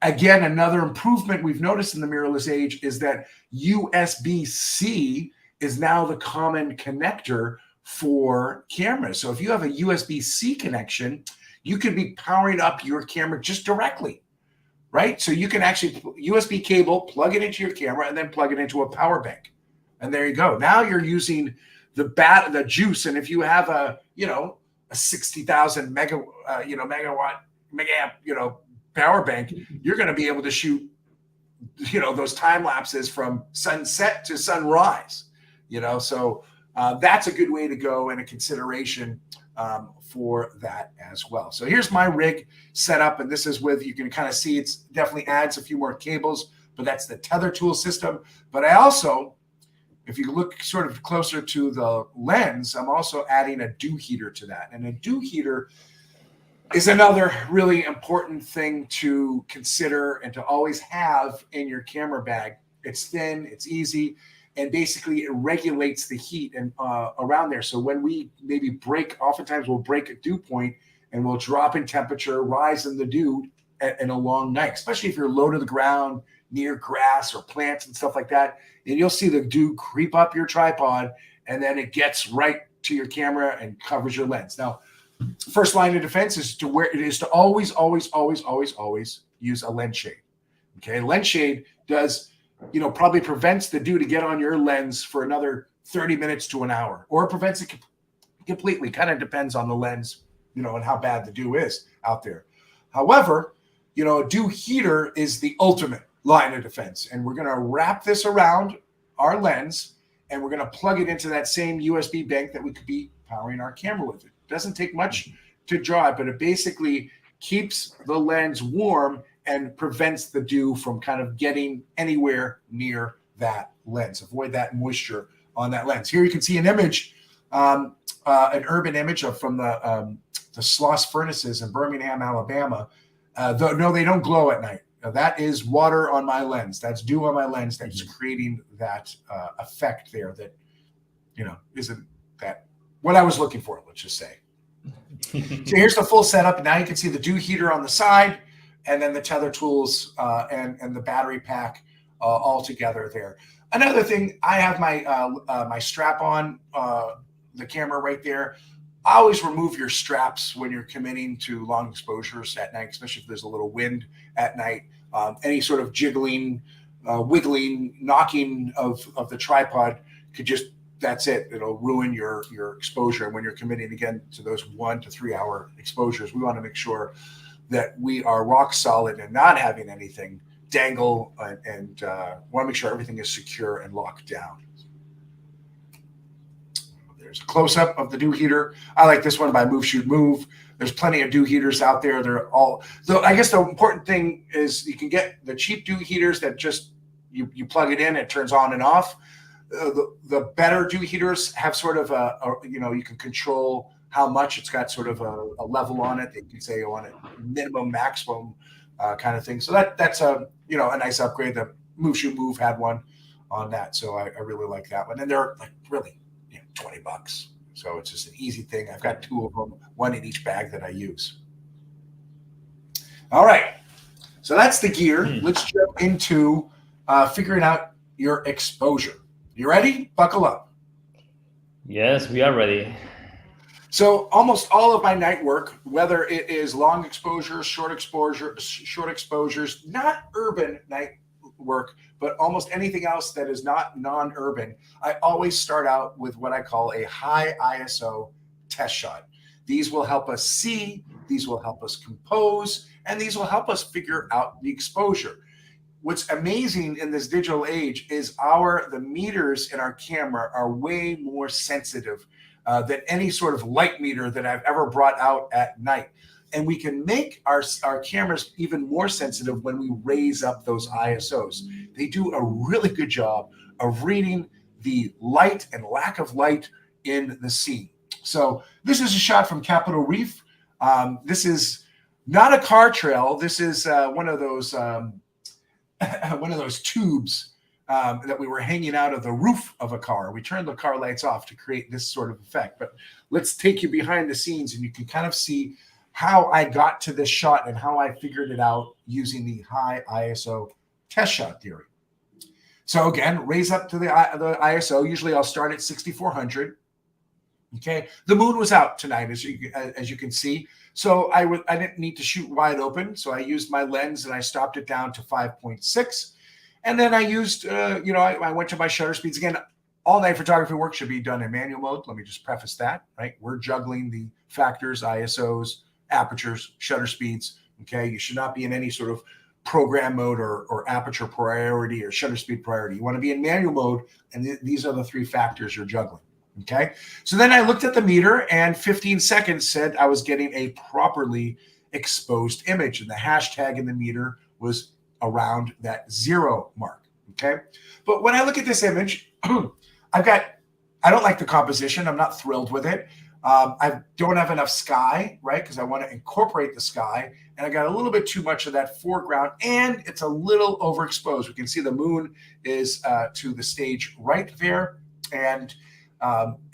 Again, another improvement we've noticed in the mirrorless age is that USB-C is now the common connector for cameras. So if you have a USB-C connection, you could be powering up your camera just directly, right? So you can actually USB cable, plug it into your camera, and then plug it into a power bank. And there you go. Now you're using the juice. And if you have a 60,000 megaamp, power bank, you're going to be able to shoot, those time lapses from sunset to sunrise, so that's a good way to go and a consideration for that as well. So here's my rig set up, and this is you can kind of see it's definitely adds a few more cables, but that's the tether tool system. But I also, if you look sort of closer to the lens, I'm also adding a dew heater to that. And a dew heater is another really important thing to consider and to always have in your camera bag. It's thin, it's easy, and basically it regulates the heat and around there. So when we maybe oftentimes we'll break a dew point and we'll drop in temperature, rise in the dew in a long night, especially if you're low to the ground near grass or plants and stuff like that. And you'll see the dew creep up your tripod, and then it gets right to your camera and covers your lens. Now, first line of defense is to always use a lens shade. Okay, lens shade does, probably prevents the dew to get on your lens for another 30 minutes to an hour, or prevents it completely. Kind of depends on the lens, and how bad the dew is out there. However, a dew heater is the ultimate line of defense, and we're going to wrap this around our lens, and we're going to plug it into that same USB bank that we could be powering our camera with. It doesn't take much to draw it, but it basically keeps the lens warm and prevents the dew from kind of getting anywhere near that lens. Avoid that moisture on that lens. Here you can see an image, an urban image from the Sloss furnaces in Birmingham, Alabama. No, they don't glow at night. That is water on my lens. That's dew on my lens that's creating that effect there that, isn't that what I was looking for, let's just say. So here's the full setup. Now you can see the dew heater on the side, and then the tether tools and the battery pack all together there. Another thing, I have my strap on the camera right there. I always remove your straps when you're committing to long exposures at night, especially if there's a little wind at night. Any sort of jiggling, wiggling, knocking of the tripod could just, that's it. It'll ruin your exposure. And when you're committing again to those 1 to 3 hour exposures, we want to make sure that we are rock solid and not having anything dangle, and want to make sure everything is secure and locked down. There's a close-up of the dew heater. I like this one by Move Shoot Move. There's plenty of dew heaters out there. They're all, though I guess the important thing is you can get the cheap dew heaters that just you plug it in, it turns on and off. The better dew heaters have sort of you can control how much. It's got sort of a level on it. They can say you want it minimum, maximum kind of thing. So that's a nice upgrade. The Move Shoot Move had one on that, so I really like that one. And they're like really $20. So it's just an easy thing. I've got 2 of them, 1 in each bag that I use. All right. So that's the gear. Let's jump into figuring out your exposure. You ready? Buckle up. Yes, we are ready. So almost all of my night work, whether it is long exposure, short exposures, not urban night work, but almost anything else that is not non-urban, I always start out with what I call a high ISO test shot. These will help us see, these will help us compose, and these will help us figure out the exposure. What's amazing in this digital age is the meters in our camera are way more sensitive than any sort of light meter that I've ever brought out at night. And we can make our cameras even more sensitive when we raise up those ISOs. They do a really good job of reading the light and lack of light in the scene. So this is a shot from Capitol Reef. This is not a car trail. This is one of those tubes that we were hanging out of the roof of a car. We turned the car lights off to create this sort of effect. But let's take you behind the scenes, and you can kind of see how I got to this shot and how I figured it out using the high ISO test shot theory. So again, raise up to the ISO. Usually I'll start at 6400. Okay, the moon was out tonight, as you can see. So I didn't need to shoot wide open. So I used my lens and I stopped it down to 5.6. And then I used, I went to my shutter speeds. Again, all night photography work should be done in manual mode. Let me just preface that, right? We're juggling the factors, ISOs, apertures, shutter speeds. Okay, you should not be in any sort of program mode or aperture priority or shutter speed priority. You want to be in manual mode, and these are the three factors you're juggling. Okay, so then I looked at the meter, and 15 seconds said I was getting a properly exposed image, and the hashtag in the meter was around that 0 mark. Okay, but when I look at this image, I don't like the composition. I'm not thrilled with it. I don't have enough sky, right? Because I want to incorporate the sky, and I got a little bit too much of that foreground, and it's a little overexposed. We can see the moon is to the stage right there, and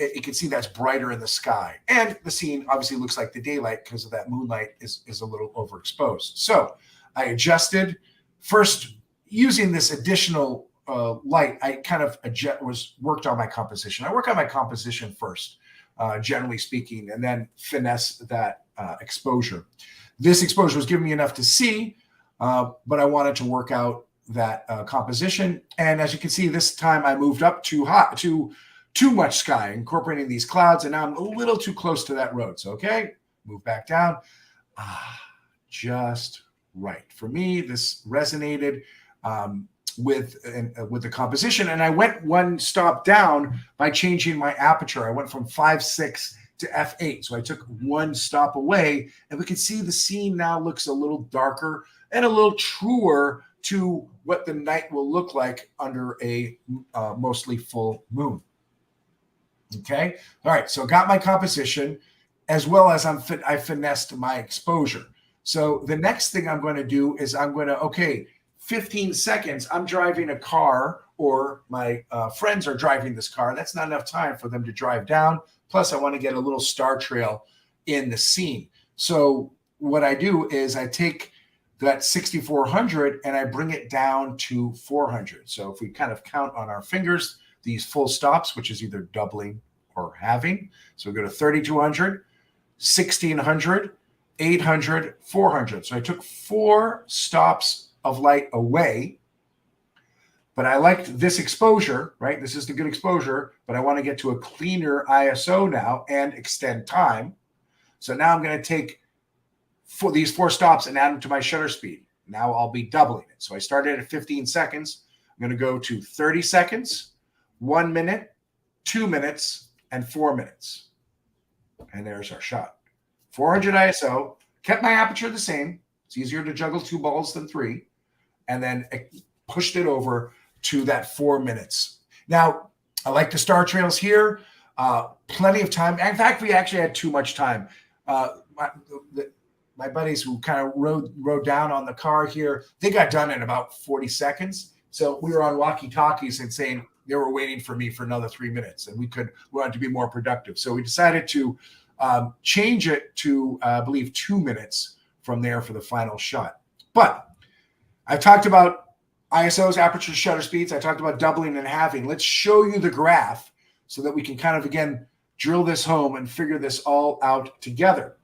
you can see that's brighter in the sky. And the scene obviously looks like the daylight because of that moonlight is a little overexposed. So I adjusted. First, using this additional light, I kind of worked on my composition. I work on my composition first, generally speaking, and then finesse that exposure. This exposure was giving me enough to see, but I wanted to work out that composition. And as you can see, this time I moved up too much sky, incorporating these clouds, and now I'm a little too close to that road. So, okay, move back down. Just right. For me, this resonated with the composition, and I went one stop down by changing my aperture. I went from 5.6 to f8, so I took one stop away, and we can see the scene now looks a little darker and a little truer to what the night will look like under a mostly full moon. Okay, all right, so got my composition as well as I finessed my exposure. So the next thing I'm going to do is 15 seconds, I'm driving a car, or my friends are driving this car. That's not enough time for them to drive down. Plus, I want to get a little star trail in the scene. So what I do is I take that 6400 and I bring it down to 400. So if we kind of count on our fingers, these full stops, which is either doubling or halving. So we go to 3200, 1600, 800, 400. So I took 4 stops of light away, but I liked this exposure, right? This is the good exposure, but I want to get to a cleaner ISO now and extend time. So now I'm going to take these 4 stops and add them to my shutter speed. Now I'll be doubling it. So I started at 15 seconds. I'm going to go to 30 seconds, 1 minute, 2 minutes, and 4 minutes. And there's our shot. 400 ISO, kept my aperture the same. It's easier to juggle 2 balls than 3. And then pushed it over to that 4 minutes. Now, I like the star trails here. Plenty of time. In fact, we actually had too much time. My buddies who kind of rode down on the car here, they got done in about 40 seconds. So we were on walkie-talkies and saying they were waiting for me for another 3 minutes, and we wanted to be more productive. So we decided to change it to, I believe, 2 minutes from there for the final shot. But I talked about ISOs, aperture, shutter speeds. I talked about doubling and halving. Let's show you the graph so that we can kind of, again, drill this home and figure this all out together.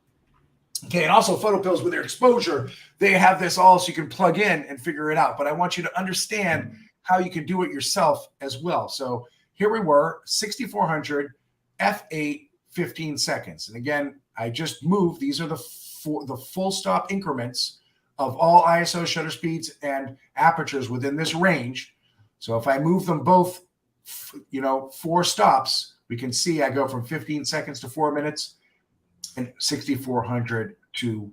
Okay, and also PhotoPills with their exposure, they have this all so you can plug in and figure it out. But I want you to understand how you can do it yourself as well. So here we were, 6400 f8, 15 seconds. And again, I just moved. These are the full stop increments of all ISO shutter speeds and apertures within this range. So if I move them both, 4 stops, we can see I go from 15 seconds to 4 minutes and 6400 to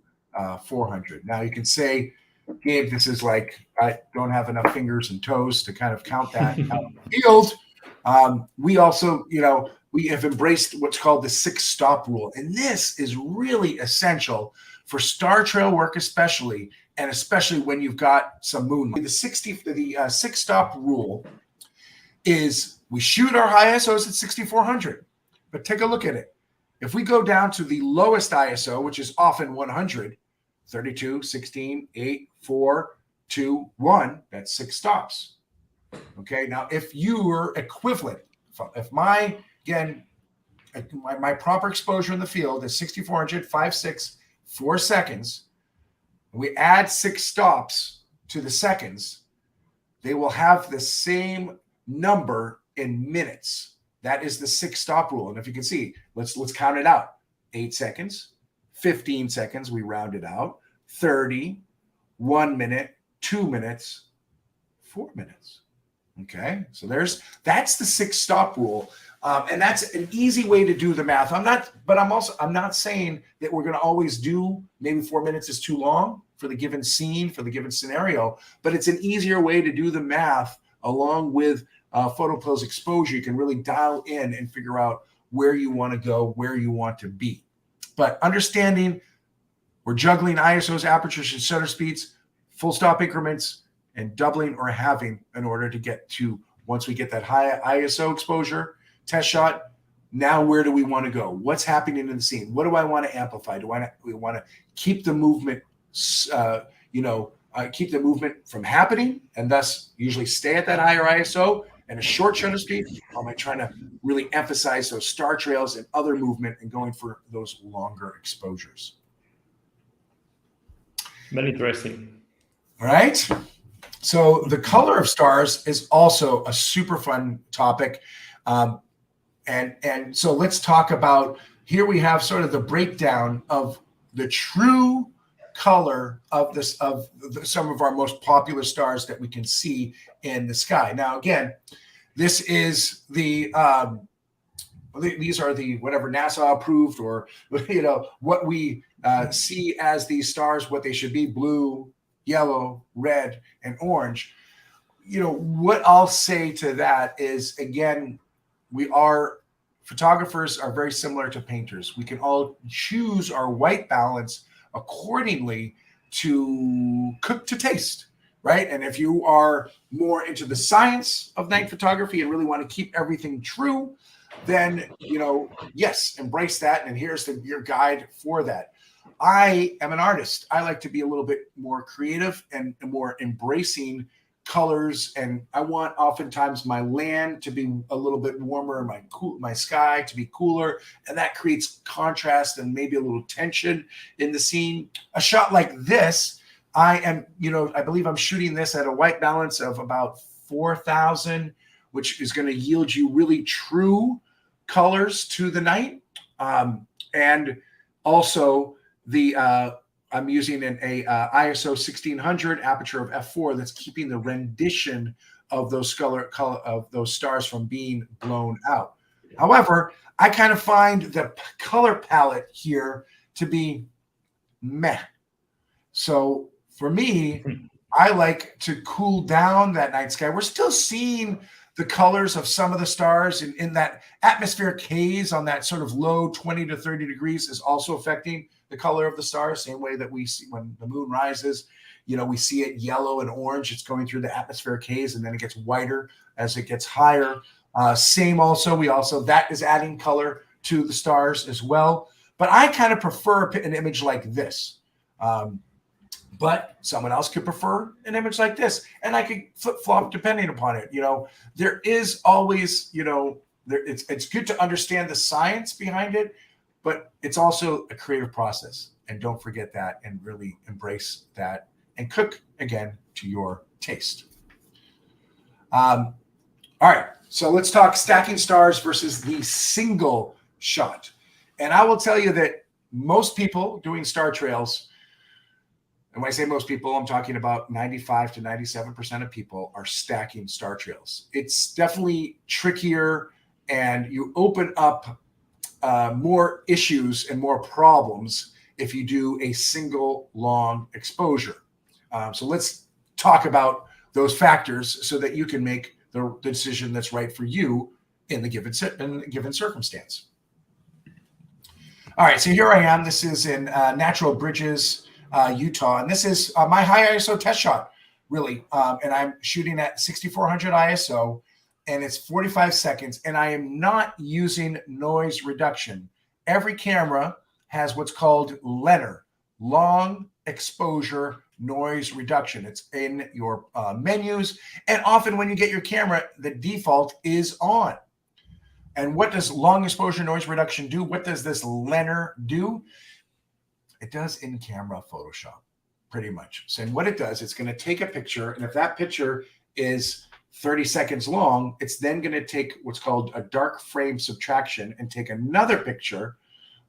400. Now you can say, Gabe, this is like, I don't have enough fingers and toes to kind of count that out in the field. We also, we have embraced what's called the 6-stop rule. And this is really essential for star trail work, especially, and especially when you've got some moonlight. The 6-stop rule is we shoot our high ISOs at 6400, but take a look at it. If we go down to the lowest ISO, which is often 100, 32, 16, 8, 4, 2, 1, that's 6 stops. Okay, now if you were equivalent, if my proper exposure in the field is 6400, 5, 6, 4 seconds, we add 6 stops to the seconds, they will have the same number in minutes. That is the 6-stop rule. And if you can see, let's count it out. 8 seconds, 15 seconds, we round it out, 30, 1 minute, 2 minutes, 4 minutes. Okay, so that's the 6-stop rule. And that's an easy way to do the math. I'm not saying that we're going to always do, maybe 4 minutes is too long for the given scene, for the given scenario, but it's an easier way to do the math along with PhotoPills exposure. You can really dial in and figure out where you want to go, where you want to be. But understanding we're juggling ISOs, apertures, and shutter speeds, full stop increments, and doubling or halving in order to get to, once we get that high ISO exposure, test shot, now where do we want to go? What's happening in the scene? What do I want to amplify? Do we want to keep the movement, keep the movement from happening and thus usually stay at that higher ISO and a short shutter speed? Or am I trying to really emphasize those star trails and other movement and going for those longer exposures? Very interesting. All right. So the color of stars is also a super fun topic. And so let's talk about, here we have sort of the breakdown of the true color of some of our most popular stars that we can see in the sky. Now, again, this is these are the whatever NASA approved, or what we see as these stars, what they should be: blue, yellow, red, and orange. What I'll say to that is, again, photographers are very similar to painters. We can all choose our white balance accordingly to cook to taste, right? And if you are more into the science of night photography and really want to keep everything true, then, yes, embrace that. And here's your guide for that. I am an artist. I like to be a little bit more creative and more embracing colors, and I want oftentimes my land to be a little bit warmer, my sky to be cooler, and that creates contrast and maybe a little tension in the scene. A shot like this, I believe I'm shooting this at a white balance of about 4,000, which is going to yield you really true colors to the night. And also I'm using an ISO 1600 aperture of f4 that's keeping the rendition of those stars from being blown out. However, I kind of find the color palette here to be meh. So for me, I like to cool down that night sky. We're still seeing the colors of some of the stars in that atmospheric haze on that sort of low 20 to 30 degrees is also affecting the color of the stars, same way that we see when the moon rises. We see it yellow and orange. It's going through the atmospheric haze, and then it gets whiter as it gets higher. Same also, that is adding color to the stars as well. But I kind of prefer an image like this. But someone else could prefer an image like this, and I could flip-flop depending upon it. There is always, it's good to understand the science behind it, but it's also a creative process. And don't forget that, and really embrace that, and cook again to your taste. All right, so let's talk stacking stars versus the single shot. And I will tell you that most people doing star trails, and when I say most people, I'm talking about 95 to 97% of people are stacking star trails. It's definitely trickier, and you open up more issues and more problems if you do a single long exposure. So let's talk about those factors so that you can make the decision that's right for you in the given circumstance. All right, so here I am. This is in Natural Bridges, Utah, and this is my high ISO test shot, really. And I'm shooting at 6400 ISO, and it's 45 seconds, and I am not using noise reduction. Every camera has what's called LENR, long exposure noise reduction. It's in your menus, and often when you get your camera, the default is on. And what does long exposure noise reduction do? What does this LENR do? It does in-camera Photoshop, pretty much. So what it does, it's going to take a picture, and if that picture is 30 seconds long, it's then going to take what's called a dark frame subtraction and take another picture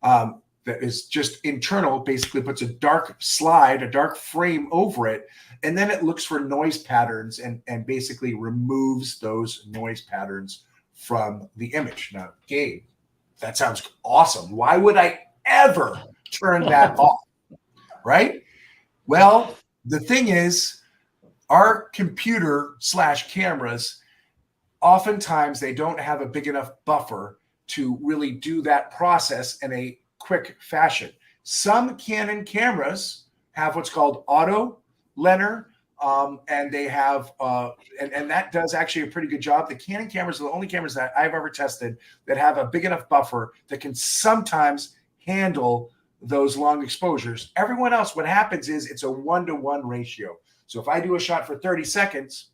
that is just internal, basically puts a dark slide, a dark frame over it, and then it looks for noise patterns and basically removes those noise patterns from the image. Now, Gabe, that sounds awesome. Why would I ever turn that off, right? Well, the thing is, our computer / cameras, oftentimes they don't have a big enough buffer to really do that process in a quick fashion. Some Canon cameras have what's called auto LENR, and they have, and that does actually a pretty good job. The Canon cameras are the only cameras that I've ever tested that have a big enough buffer that can sometimes handle those long exposures. Everyone else, what happens is it's a 1-to-1 ratio. So if I do a shot for 30 seconds,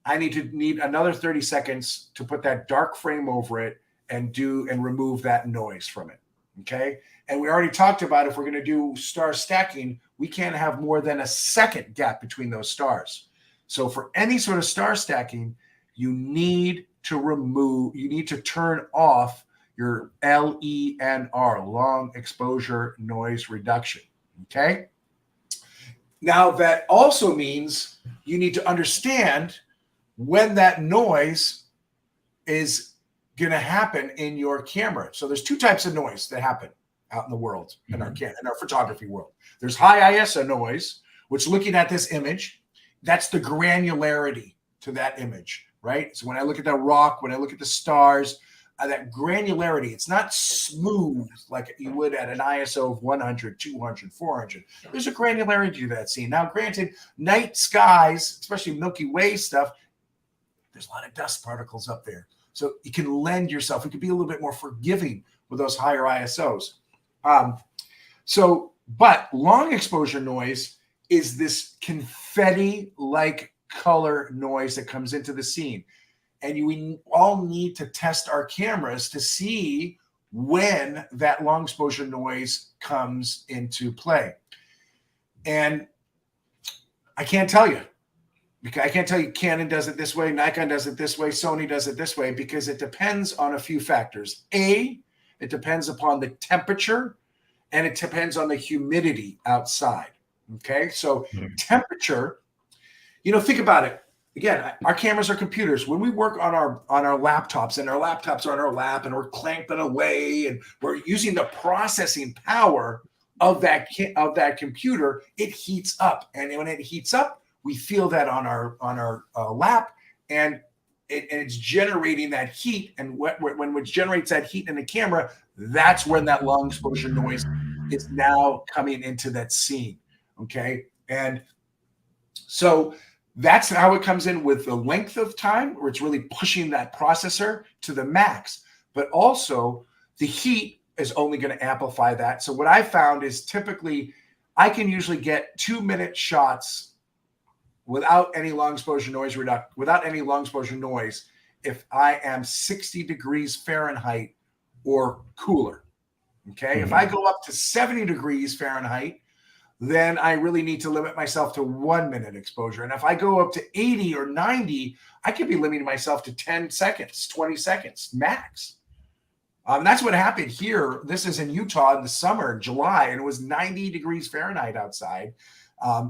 I need another 30 seconds to put that dark frame over it and remove that noise from it. Okay. And we already talked about, if we're going to do star stacking, we can't have more than a second gap between those stars. So for any sort of star stacking, you need to turn off your LENR, long exposure noise reduction. Okay. Now that also means you need to understand when that noise is going to happen in your camera. So there's two types of noise that happen out in the world, in our photography world. There's high ISO noise, which, looking at this image, that's the granularity to that image, right? So when I look at the rock, when I look at the stars, that granularity, it's not smooth like you would at an ISO of 100, 200, 400. There's a granularity to that scene. Now, granted, night skies, especially Milky Way stuff, there's a lot of dust particles up there. So you can lend yourself, you can be a little bit more forgiving with those higher ISOs. But long exposure noise is this confetti-like color noise that comes into the scene. And we all need to test our cameras to see when that long exposure noise comes into play. And I can't tell you. I can't tell you Canon does it this way, Nikon does it this way, Sony does it this way, because it depends on a few factors. A, it depends upon the temperature, and it depends on the humidity outside. Okay, so temperature, think about it. Again, our cameras are computers. When we work on our laptops, and our laptops are on our lap, and we're clamping away, and we're using the processing power of that computer, it heats up, and when it heats up, we feel that on our lap, and it's generating that heat. And when it generates that heat in the camera, that's when that long exposure noise is now coming into that scene. Okay, and so that's how it comes in with the length of time, where it's really pushing that processor to the max. But also, the heat is only going to amplify that. So what I found is, typically, I can usually get 2-minute shots without any long exposure noise if I am 60 degrees Fahrenheit or cooler. Okay. If I go up to 70 degrees Fahrenheit, then I really need to limit myself to 1 minute exposure. And if I go up to 80 or 90, I could be limiting myself to 10 seconds, 20 seconds max. That's what happened here. This is in Utah in the summer, July, and it was 90 degrees Fahrenheit outside.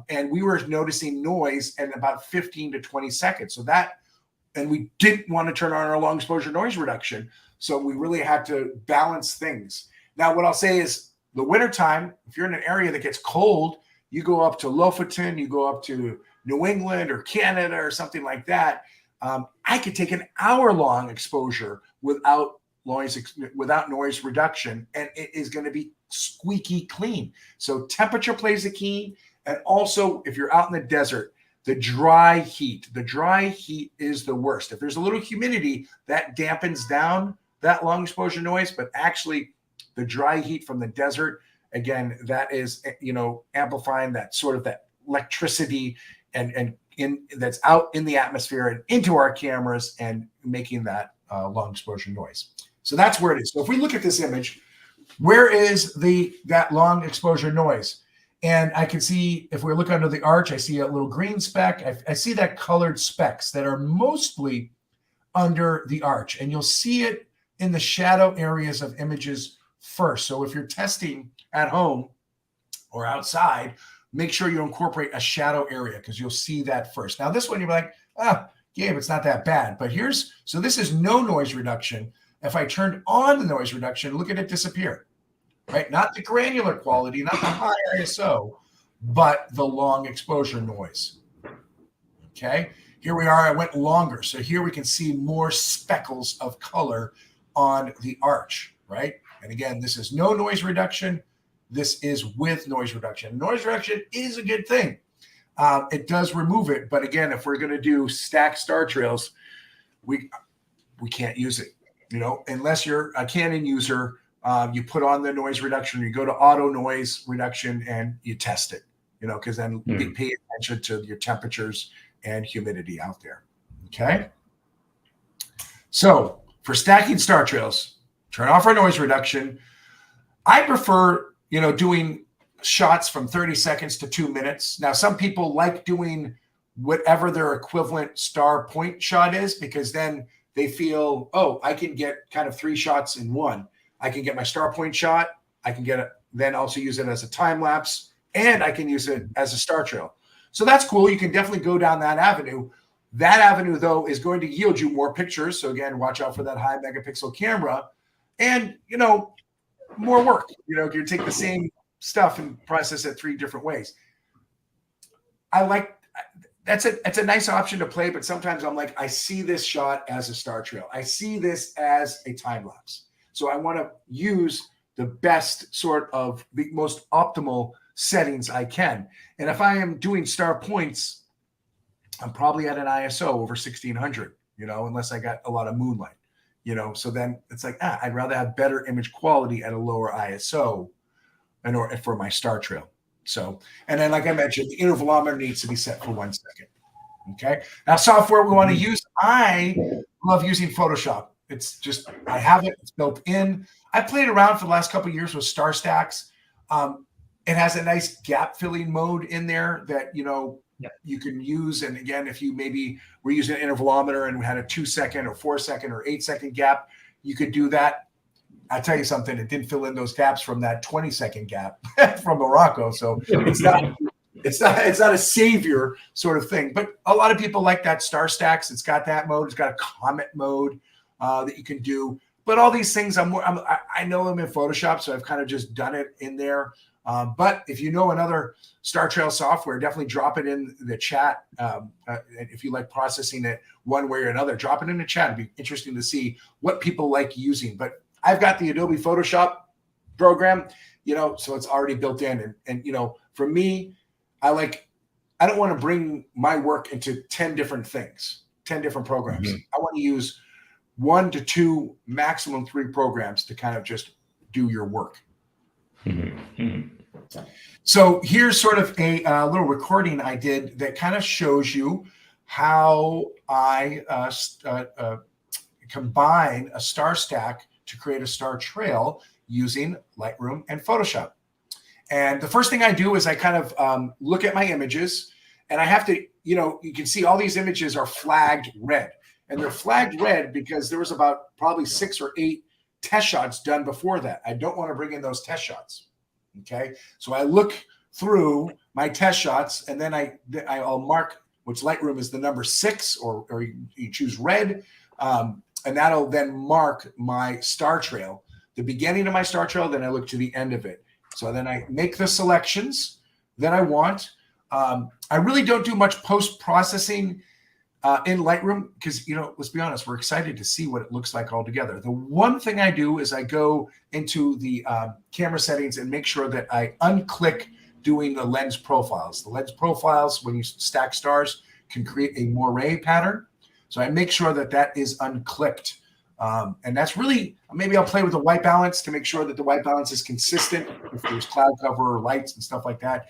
And we were noticing noise in about 15 to 20 seconds. So that, and we didn't want to turn on our long exposure noise reduction. So we really had to balance things. Now, what I'll say is the wintertime, if you're in an area that gets cold, you go up to Lofoten, you go up to New England or Canada or something like that. I could take an hour-long exposure without noise reduction, and it is going to be squeaky clean. So temperature plays a key. And also, if you're out in the desert, the dry heat is the worst. If there's a little humidity, that dampens down that long exposure noise, but actually the dry heat from the desert, again, that is, amplifying that sort of that electricity and that's out in the atmosphere and into our cameras and making that long exposure noise. So that's where it is. So if we look at this image, where is that long exposure noise? And I can see, if we look under the arch, I see a little green speck. I see that colored specks that are mostly under the arch. And you'll see it in the shadow areas of images first. So if you're testing at home or outside, make sure you incorporate a shadow area because you'll see that first. Now this one, you're like, Gabe, it's not that bad. But so this is no noise reduction. If I turned on the noise reduction, look at it disappear. Right? Not the granular quality, not the high ISO, but the long exposure noise. Okay, here we are. I went longer. So here we can see more speckles of color on the arch, right? And again, this is no noise reduction. This is with noise reduction. Noise reduction is a good thing. It does remove it. But again, if we're going to do stacked star trails, we can't use it, unless you're a Canon user. You put on the noise reduction, you go to auto noise reduction and you test it, because then we pay attention to your temperatures and humidity out there. Okay. So for stacking star trails, turn off our noise reduction. I prefer, doing shots from 30 seconds to 2 minutes. Now, some people like doing whatever their equivalent star point shot is, because then they feel, I can get kind of 3 shots in one. I can get my star point shot. I can get it, then also use it as a time lapse, and I can use it as a star trail. So that's cool. You can definitely go down that avenue. That avenue, though, is going to yield you more pictures. So again, watch out for that high megapixel camera, and more work. You take the same stuff and process it 3 different ways. It's a nice option to play, but sometimes I'm like, I see this shot as a star trail. I see this as a time lapse. So I want to use the best sort of the most optimal settings I can. And if I am doing star points, I'm probably at an ISO over 1600, unless I got a lot of moonlight, so then it's like, I'd rather have better image quality at a lower ISO or for my star trail. So, and then like I mentioned, the intervalometer needs to be set for 1 second. Okay. Now software we want to use, I love using Photoshop. It's just, I have it, it's built in. I played around for the last couple of years with star stacks. It has a nice gap filling mode in there that, you can use. And again, if you maybe were using an intervalometer and we had a 2 second or 4 second or 8 second gap, you could do that. I'll tell you something, it didn't fill in those gaps from that 20-second gap from Morocco. So it's not a savior sort of thing. But a lot of people like that star stacks. It's got that mode. It's got a comet mode that you can do. But all these things, I know them in Photoshop, so I've kind of just done it in there. But if you know another Star Trail software, definitely drop it in the chat. If you like processing it one way or another, drop it in the chat. It'd be interesting to see what people like using. But I've got the Adobe Photoshop program, so it's already built in. And for me, I don't want to bring my work into 10 different things, 10 different programs. I want to use 1 to 2, maximum 3 programs to kind of just do your work. So here's sort of a little recording I did that kind of shows you how I combine a star stack to create a star trail using Lightroom and Photoshop. And the first thing I do is I kind of look at my images, and I have to, you can see all these images are flagged red. And they're flagged red because there was about probably 6 or 8 test shots done before that. I don't want to bring in those test shots. Okay. So I look through my test shots, and then I'll mark which Lightroom is the number 6, or you choose red. And that'll then mark my star trail, the beginning of my star trail. Then I look to the end of it. So then I make the selections that I want. I really don't do much post-processing in Lightroom because, let's be honest, we're excited to see what it looks like all together. The one thing I do is I go into the camera settings and make sure that I unclick doing the lens profiles. The lens profiles, when you stack stars, can create a moire pattern. So I make sure that that is unclicked. And that's really, maybe I'll play with the white balance to make sure that the white balance is consistent if there's cloud cover or lights and stuff like that.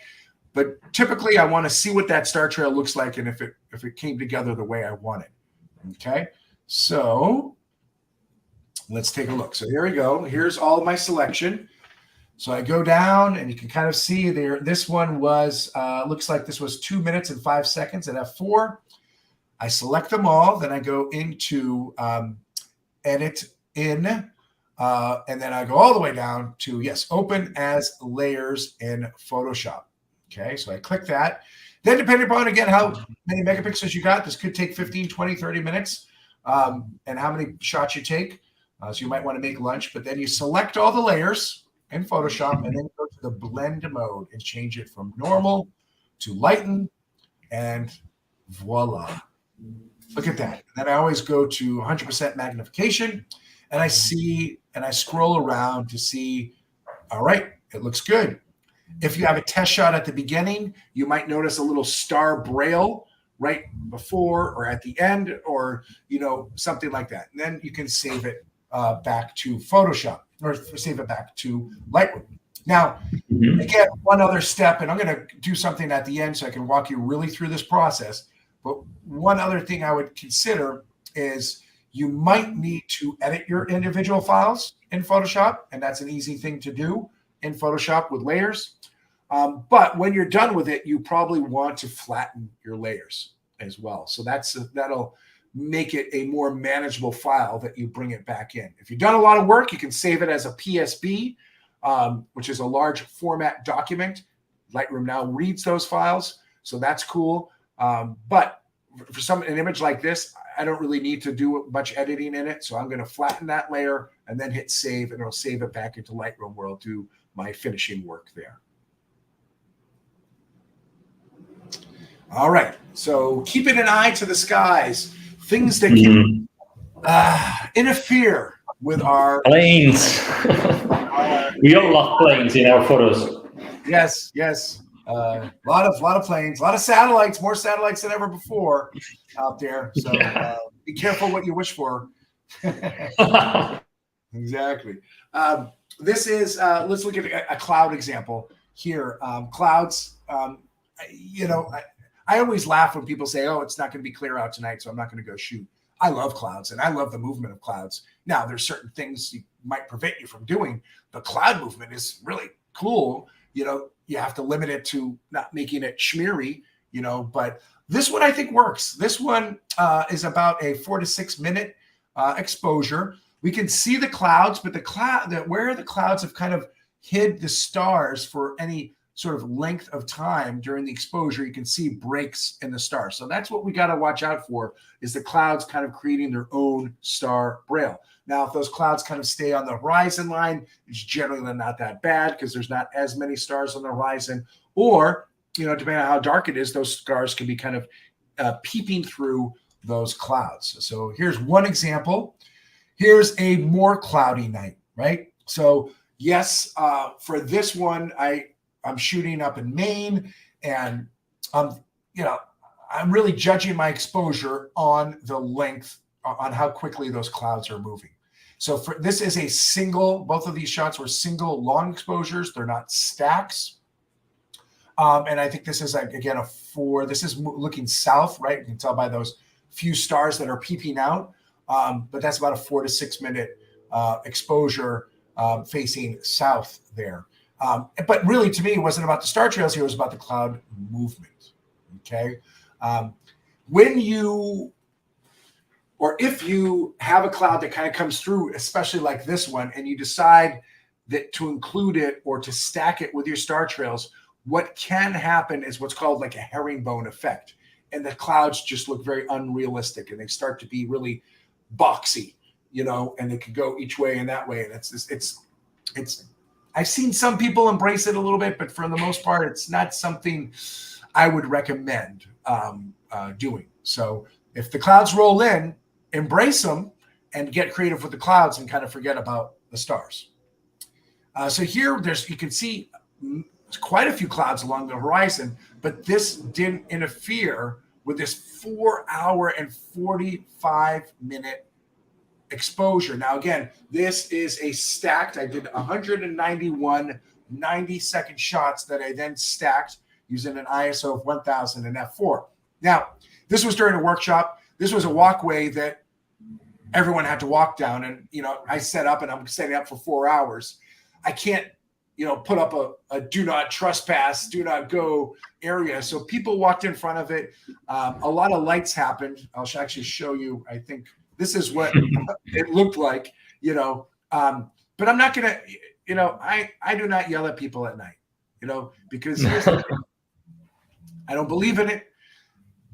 But typically I want to see what that star trail looks like and if it came together the way I want it. Okay, so let's take a look. So here we go. Here's all of my selection. So I go down, and you can kind of see there, this one was, looks like this was 2 minutes and 5 seconds at F4. I select them all. Then I go into edit in, and then I go all the way down to, yes, open as layers in Photoshop. Okay, so I click that. Then depending upon, again, how many megapixels you got, this could take 15, 20, 30 minutes, and how many shots you take. So you might want to make lunch, but then you select all the layers in Photoshop, and then go to the blend mode and change it from normal to lighten, and voila. Look at that. And then I always go to 100% magnification, and I see, and I scroll around to see, all right, it looks good. If you have a test shot at the beginning, you might notice a little star braille right before or at the end, or, something like that. And then you can save it back to Photoshop, or save it back to Lightroom. Now, again, one other step, and I'm going to do something at the end so I can walk you really through this process. But one other thing I would consider is you might need to edit your individual files in Photoshop, and that's an easy thing to do in Photoshop with layers. But when you're done with it, you probably want to flatten your layers as well. So that'll make it a more manageable file that you bring it back in. If you've done a lot of work, you can save it as a PSB, which is a large format document. Lightroom now reads those files, so that's cool. But for an image like this, I don't really need to do much editing in it. So I'm going to flatten that layer and then hit save, and it'll save it back into Lightroom where I'll do my finishing work there. All right. So keeping an eye to the skies, things that can interfere with our planes. We all love planes in our photos. Yes, yes. A lot of planes, a lot of satellites, more satellites than ever before out there. So be careful what you wish for. Exactly. This is, let's look at a cloud example here. Clouds, I always laugh when people say, oh, it's not going to be clear out tonight, so I'm not going to go shoot. I love clouds, and I love the movement of clouds. Now, there's certain things you might prevent you from doing, but cloud movement is really cool. You have to limit it to not making it schmeary, but this one I think works. This one is about a 4 to 6 minute exposure. We can see the clouds, but where the clouds have kind of hid the stars for any sort of length of time during the exposure, you can see breaks in the stars. So that's what we got to watch out for, is the clouds kind of creating their own star braille. Now, if those clouds kind of stay on the horizon line, it's generally not that bad because there's not as many stars on the horizon. Or, depending on how dark it is, those stars can be kind of peeping through those clouds. So here's one example. Here's a more cloudy night, right? So yes, for this one, I'm shooting up in Maine, and I'm really judging my exposure on the length, on how quickly those clouds are moving. So this is a single, both of these shots were single long exposures. They're not stacks. And I think this is, again, this is looking south, right? You can tell by those few stars that are peeping out. but that's about a 4 to 6 minute exposure facing south there. But really, to me, it wasn't about the star trails here. It was about the cloud movement. Okay. When you, or if you have a cloud that kind of comes through, especially like this one, and you decide that to include it or to stack it with your star trails, what can happen is what's called like a herringbone effect. And the clouds just look very unrealistic and they start to be really boxy, you know, and they could go each way and that way. And it's I've seen some people embrace it a little bit, but for the most part, it's not something I would recommend doing. So if the clouds roll in, embrace them and get creative with the clouds and kind of forget about the stars. So here you can see quite a few clouds along the horizon, but this didn't interfere with this 4 hour and 45 minute exposure. Now, again, this is a stacked, I did 191 90-second shots that I then stacked using an ISO of 1000 and f4. Now, this was during a workshop. This was a walkway that everyone had to walk down. And, you know, I set up and I'm setting up for 4 hours. I can't, you know, put up a do not trespass, do not go area. So people walked in front of it. A lot of lights happened. I'll actually show you. I think this is what it looked like, you know. But I'm not going to, you know, I do not yell at people at night, you know, because I don't believe in it.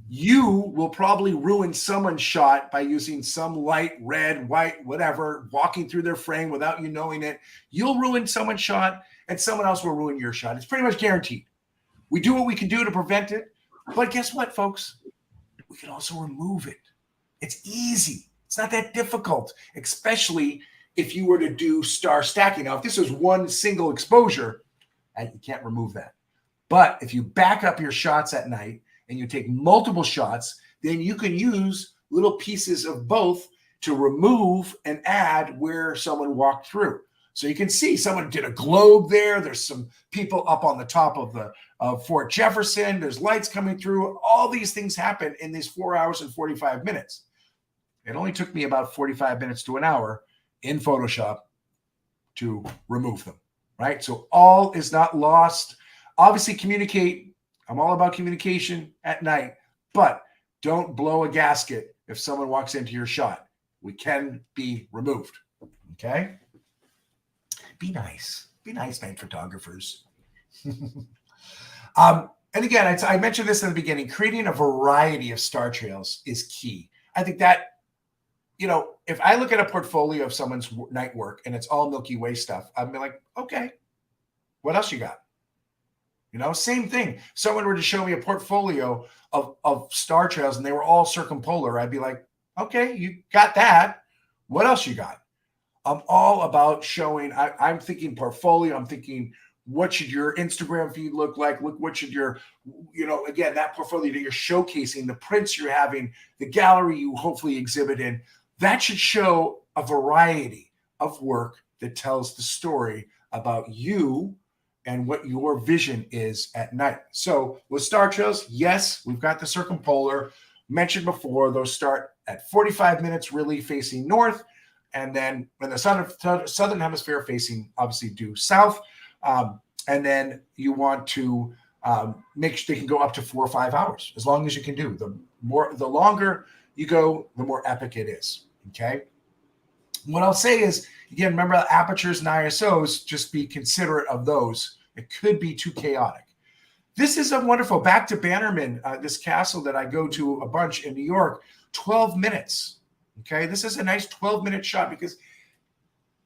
You will probably ruin someone's shot by using some light, red, white, whatever, walking through their frame without you knowing it. You'll ruin someone's shot and someone else will ruin your shot. It's pretty much guaranteed. We do what we can do to prevent it. But guess what, folks? We can also remove it. It's easy. It's not that difficult, especially if you were to do star stacking. Now, if this was one single exposure, you can't remove that. But if you back up your shots at night and you take multiple shots, then you can use little pieces of both to remove and add where someone walked through. So you can see someone did a globe there. There's some people up on the top of Fort Jefferson. There's lights coming through. All these things happen in these 4 hours and 45 minutes. It only took me about 45 minutes to an hour in Photoshop to remove them, right? So all is not lost. Obviously, communicate. I'm all about communication at night, but don't blow a gasket if someone walks into your shot. We can be removed, okay? Be nice. Be nice, night photographers. And again, I mentioned this in the beginning, creating a variety of star trails is key. I think that, you know, if I look at a portfolio of someone's night work and it's all Milky Way stuff, I'd be like, okay, what else you got? You know, same thing. Someone were to show me a portfolio of star trails and they were all circumpolar. I'd be like, okay, you got that. What else you got? I'm all about showing. I'm thinking portfolio. I'm thinking, what should your Instagram feed look like? Look, what should your, you know, again, that portfolio that you're showcasing, the prints you're having, the gallery you hopefully exhibit in, that should show a variety of work that tells the story about you and what your vision is at night. So with star trails, yes, we've got the circumpolar. Mentioned before, those start at 45 minutes really facing north. And then when the southern hemisphere facing obviously due south. And then you want to make sure they can go up to 4 or 5 hours, as long as you can do. The longer you go, the more epic it is, okay? What I'll say is, again, remember apertures and ISOs, just be considerate of those. It could be too chaotic. This is a wonderful, back to Bannerman, this castle that I go to a bunch in New York, 12 minutes. Okay, this is a nice 12-minute shot because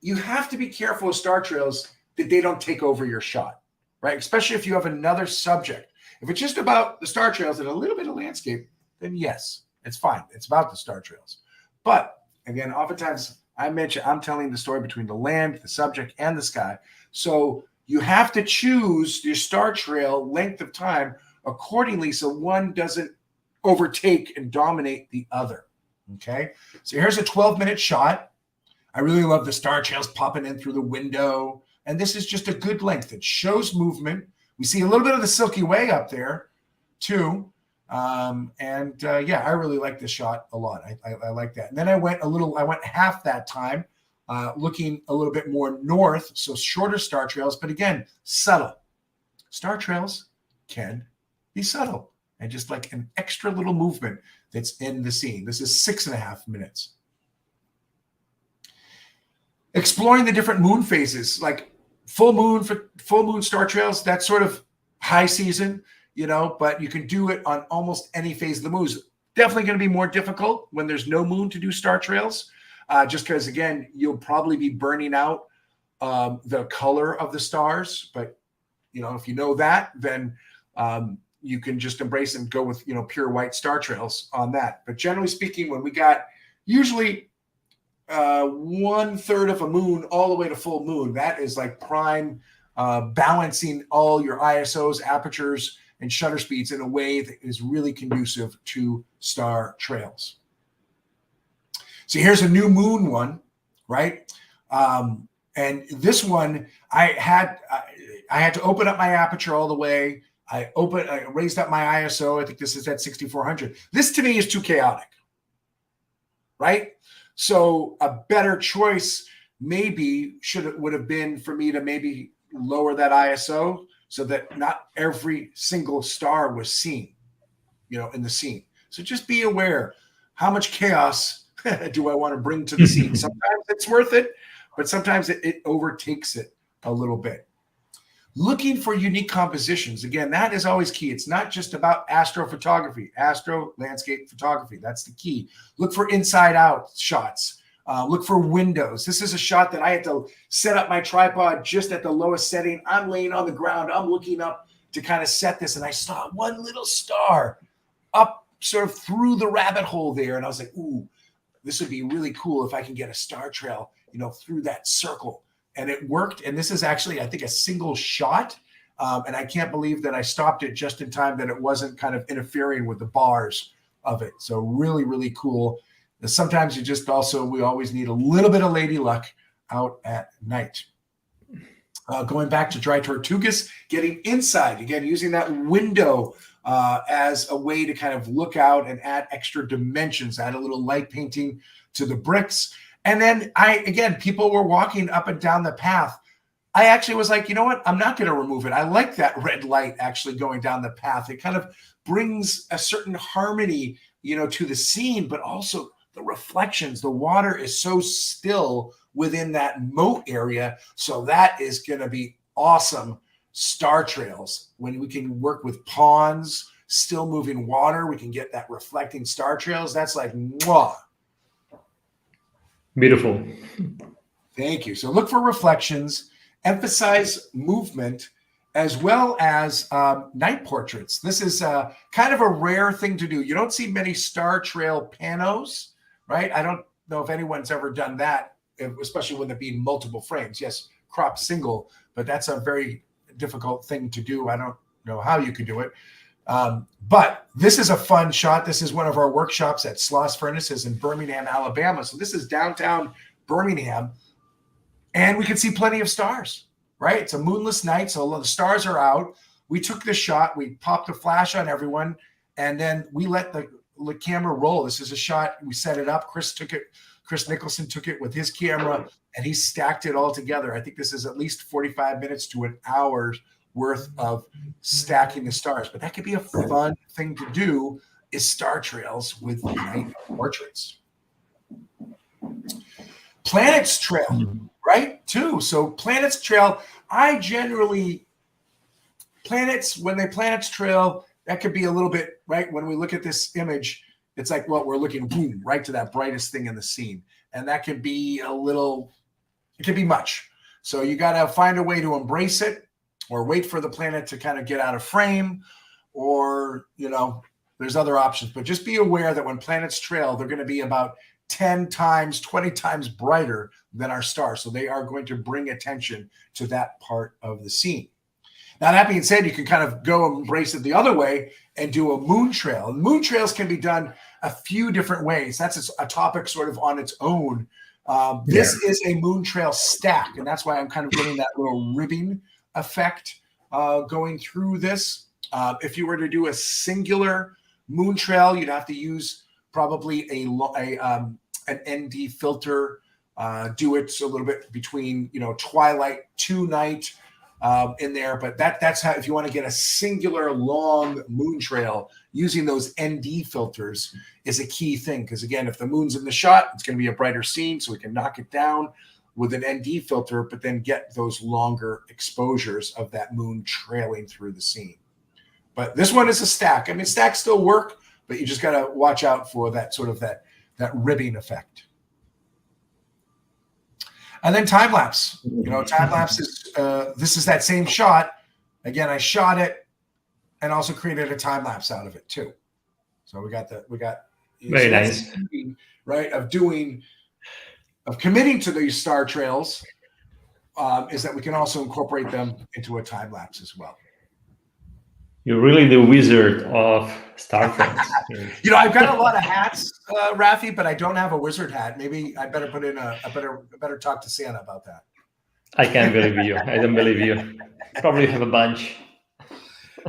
you have to be careful with star trails that they don't take over your shot, right? Especially if you have another subject. If it's just about the star trails and a little bit of landscape, then yes, it's fine. It's about the star trails. But again, oftentimes I'm telling the story between the land, the subject, and the sky. So you have to choose your star trail length of time accordingly so one doesn't overtake and dominate the other. Okay, so here's a 12-minute shot. I really love the star trails popping in through the window. And this is just a good length. It shows movement. We see a little bit of the Silky Way up there, too. Yeah, I really like this shot a lot. I like that. And then I went half that time, looking a little bit more north, so shorter star trails, but again, subtle. Star trails can be subtle and just like an extra little movement that's in the scene. This is 6.5 minutes. Exploring the different moon phases, like full moon star trails, that's sort of high season, but you can do it on almost any phase of the moon. Definitely going to be more difficult when there's no moon to do star trails, just because, again, you'll probably be burning out the color of the stars. But, if you know that, then you can just embrace and go with, pure white star trails on that. But generally speaking, when we got usually 1/3 of a moon all the way to full moon, that is like prime, balancing all your ISOs, apertures, and shutter speeds in a way that is really conducive to star trails. So here's a new moon one, right? And this one, I had to open up my aperture all the way. I raised up my ISO. I think this is at 6400. This to me is too chaotic, right? So a better choice maybe would have been for me to maybe lower that ISO so that not every single star was seen, in the scene. So just be aware, how much chaos do I want to bring to the scene? Sometimes it's worth it, but sometimes it overtakes it a little bit. Looking for unique compositions. Again, that is always key. It's not just about astrophotography, landscape photography. That's the key. Look for inside out shots. Look for windows. This is a shot that I had to set up my tripod just at the lowest setting. I'm laying on the ground. I'm looking up to kind of set this, and I saw one little star up sort of through the rabbit hole there. And I was like, ooh, this would be really cool if I can get a star trail, through that circle. And it worked. And this is actually, I think, a single shot. And I can't believe that I stopped it just in time, that it wasn't kind of interfering with the bars of it. So really, really cool. And sometimes we always need a little bit of lady luck out at night. Going back to Dry Tortugas, getting inside, again, using that window as a way to kind of look out and add extra dimensions, add a little light painting to the bricks. And then people were walking up and down the path. I actually was like, you know what? I'm not going to remove it. I like that red light actually going down the path. It kind of brings a certain harmony, to the scene, but also the reflections. The water is so still within that moat area. So that is going to be awesome star trails. When we can work with ponds, still moving water, we can get that reflecting star trails. That's like, mwah. Beautiful. Thank you. So look for reflections, emphasize movement, as well as night portraits. This is kind of a rare thing to do. You don't see many star trail panos, right? I don't know if anyone's ever done that, especially when they're being multiple frames. Yes, crop single, but that's a very difficult thing to do. I don't know how you could do it. But this is a fun shot. This is one of our workshops at Sloss Furnaces in Birmingham, Alabama. So this is downtown Birmingham, and we can see plenty of stars, right? It's a moonless night, so the stars are out. We took the shot. We popped a flash on everyone, and then we let the camera roll. This is a shot. We set it up. Chris Nicholson took it with his camera, and he stacked it all together. I think this is at least 45 minutes to an hour worth of stacking the stars. But that could be a fun thing to do, is star trails with night portraits. Planets trail, right? Too. So planets trail, when they planets trail, that could be a little bit, right? When we look at this image, it's like, well, we're looking boom, right to that brightest thing in the scene. And that can be it can be much. So you got to find a way to embrace it, or wait for the planet to kind of get out of frame, or, there's other options. But just be aware that when planets trail, they're going to be about 10 times, 20 times brighter than our star. So they are going to bring attention to that part of the scene. Now, that being said, you can kind of go and embrace it the other way and do a moon trail. And moon trails can be done a few different ways. That's a topic sort of on its own. This is a moon trail stack, and that's why I'm kind of getting that little ribbing effect going through this. If you were to do a singular Moon trail, you'd have to use probably an ND filter. Do it a little bit between, twilight to night in there. But that's how, if you want to get a singular long moon trail, using those ND filters is a key thing. Because again, if the moon's in the shot, it's going to be a brighter scene, so we can knock it down with an ND filter, but then get those longer exposures of that moon trailing through the scene. But this one is a stack. I mean, stacks still work, but you just got to watch out for that sort of that ribbing effect. And then time lapse. Time lapse is this is that same shot. Again, I shot it and also created a time lapse out of it too. So we got very nice, right? Of committing to these star trails is that we can also incorporate them into a time lapse as well. You're really the wizard of star trails. I've got a lot of hats, Rafi, but I don't have a wizard hat. Maybe I better put in I better talk to Santa about that. I can't believe you. I don't believe you. Probably have a bunch.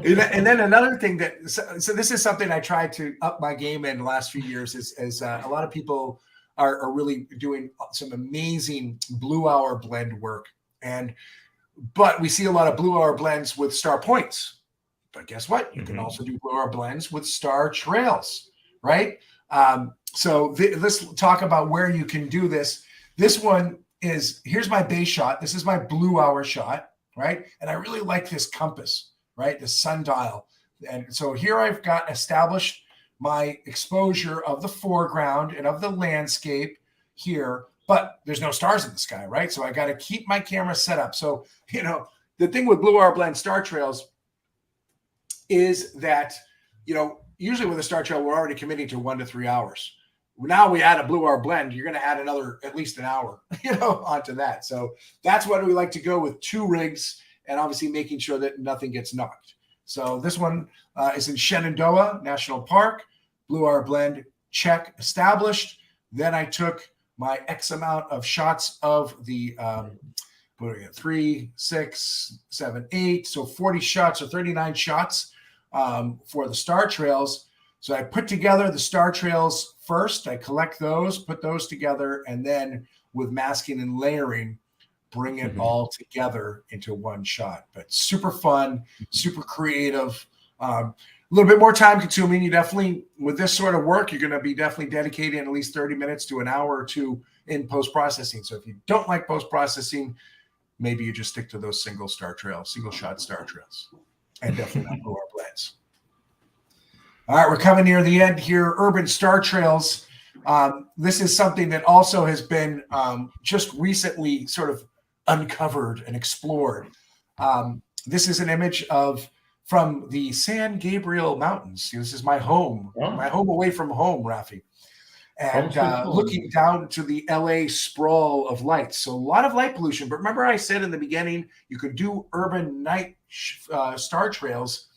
And then another thing so this is something I tried to up my game in the last few years is a lot of people are really doing some amazing blue hour blend work. But we see a lot of blue hour blends with star points. But guess what? You can also do blue hour blends with star trails, right? So let's talk about where you can do this. This one here's my base shot. This is my blue hour shot, right? And I really like this compass, right? The sundial. And so here I've got established my exposure of the foreground and of the landscape here, but there's no stars in the sky, right? So I got to keep my camera set up. So, the thing with blue hour blend star trails is that, usually with a star trail, we're already committing to 1 to 3 hours. Now we add a blue hour blend, you're going to add another, at least an hour, onto that. So that's why we like to go with 2 rigs and obviously making sure that nothing gets knocked. So this one is in Shenandoah National Park, blue hour blend check established. Then I took my X amount of shots of the 3, 6, 7, 8. So 40 shots or 39 shots for the star trails. So I put together the star trails first. I collect those, put those together, and then with masking and layering, bring it all together into one shot. But super fun, super creative, a little bit more time consuming. You definitely, with this sort of work, you're going to be definitely dedicating at least 30 minutes to an hour or two in post-processing. So if you don't like post-processing, maybe you just stick to those single shot star trails, and definitely not blue hour blends. All right, we're coming near the end here. Urban star trails. This is something that also has been just recently sort of uncovered and explored. This is an image from the San Gabriel Mountains. This is my home, my home away from home, Rafi. And looking down to the LA sprawl of lights. So a lot of light pollution. But remember I said in the beginning, you could do urban night star trails,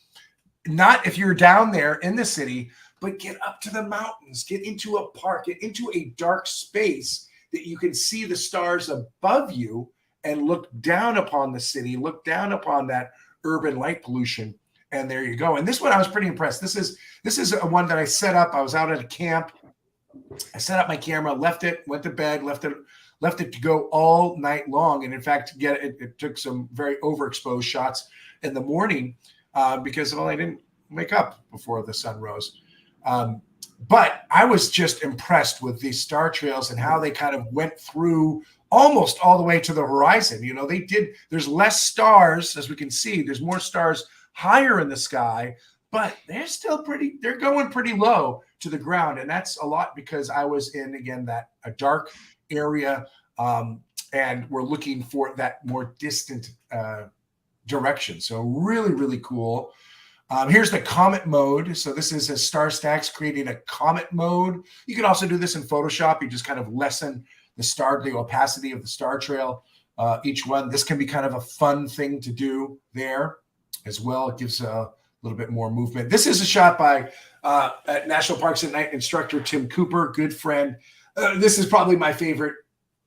not if you're down there in the city, but get up to the mountains, get into a park, get into a dark space that you can see the stars above you and look down upon the city, look down upon that urban light pollution. And there you go. And this one, I was pretty impressed. This is a one that I set up. I was out at a camp. I set up my camera, left it, went to bed, left it to go all night long. And in fact, it took some very overexposed shots in the morning because I didn't wake up before the sun rose. But I was just impressed with these star trails and how they kind of went through almost all the way to the horizon. There's less stars, as we can see. There's more stars higher in the sky, but they're going pretty low to the ground. And that's a lot because I was in, again, a dark area, and we're looking for that more distant direction. So really, really cool. Here's the comet mode. So this is a star stacks creating a comet mode. You can also do this in Photoshop. You just kind of lessen the opacity of the star trail, each one. This can be kind of a fun thing to do there as well. It gives a little bit more movement. This is a shot by at National Parks at Night instructor Tim Cooper, good friend. This is probably my favorite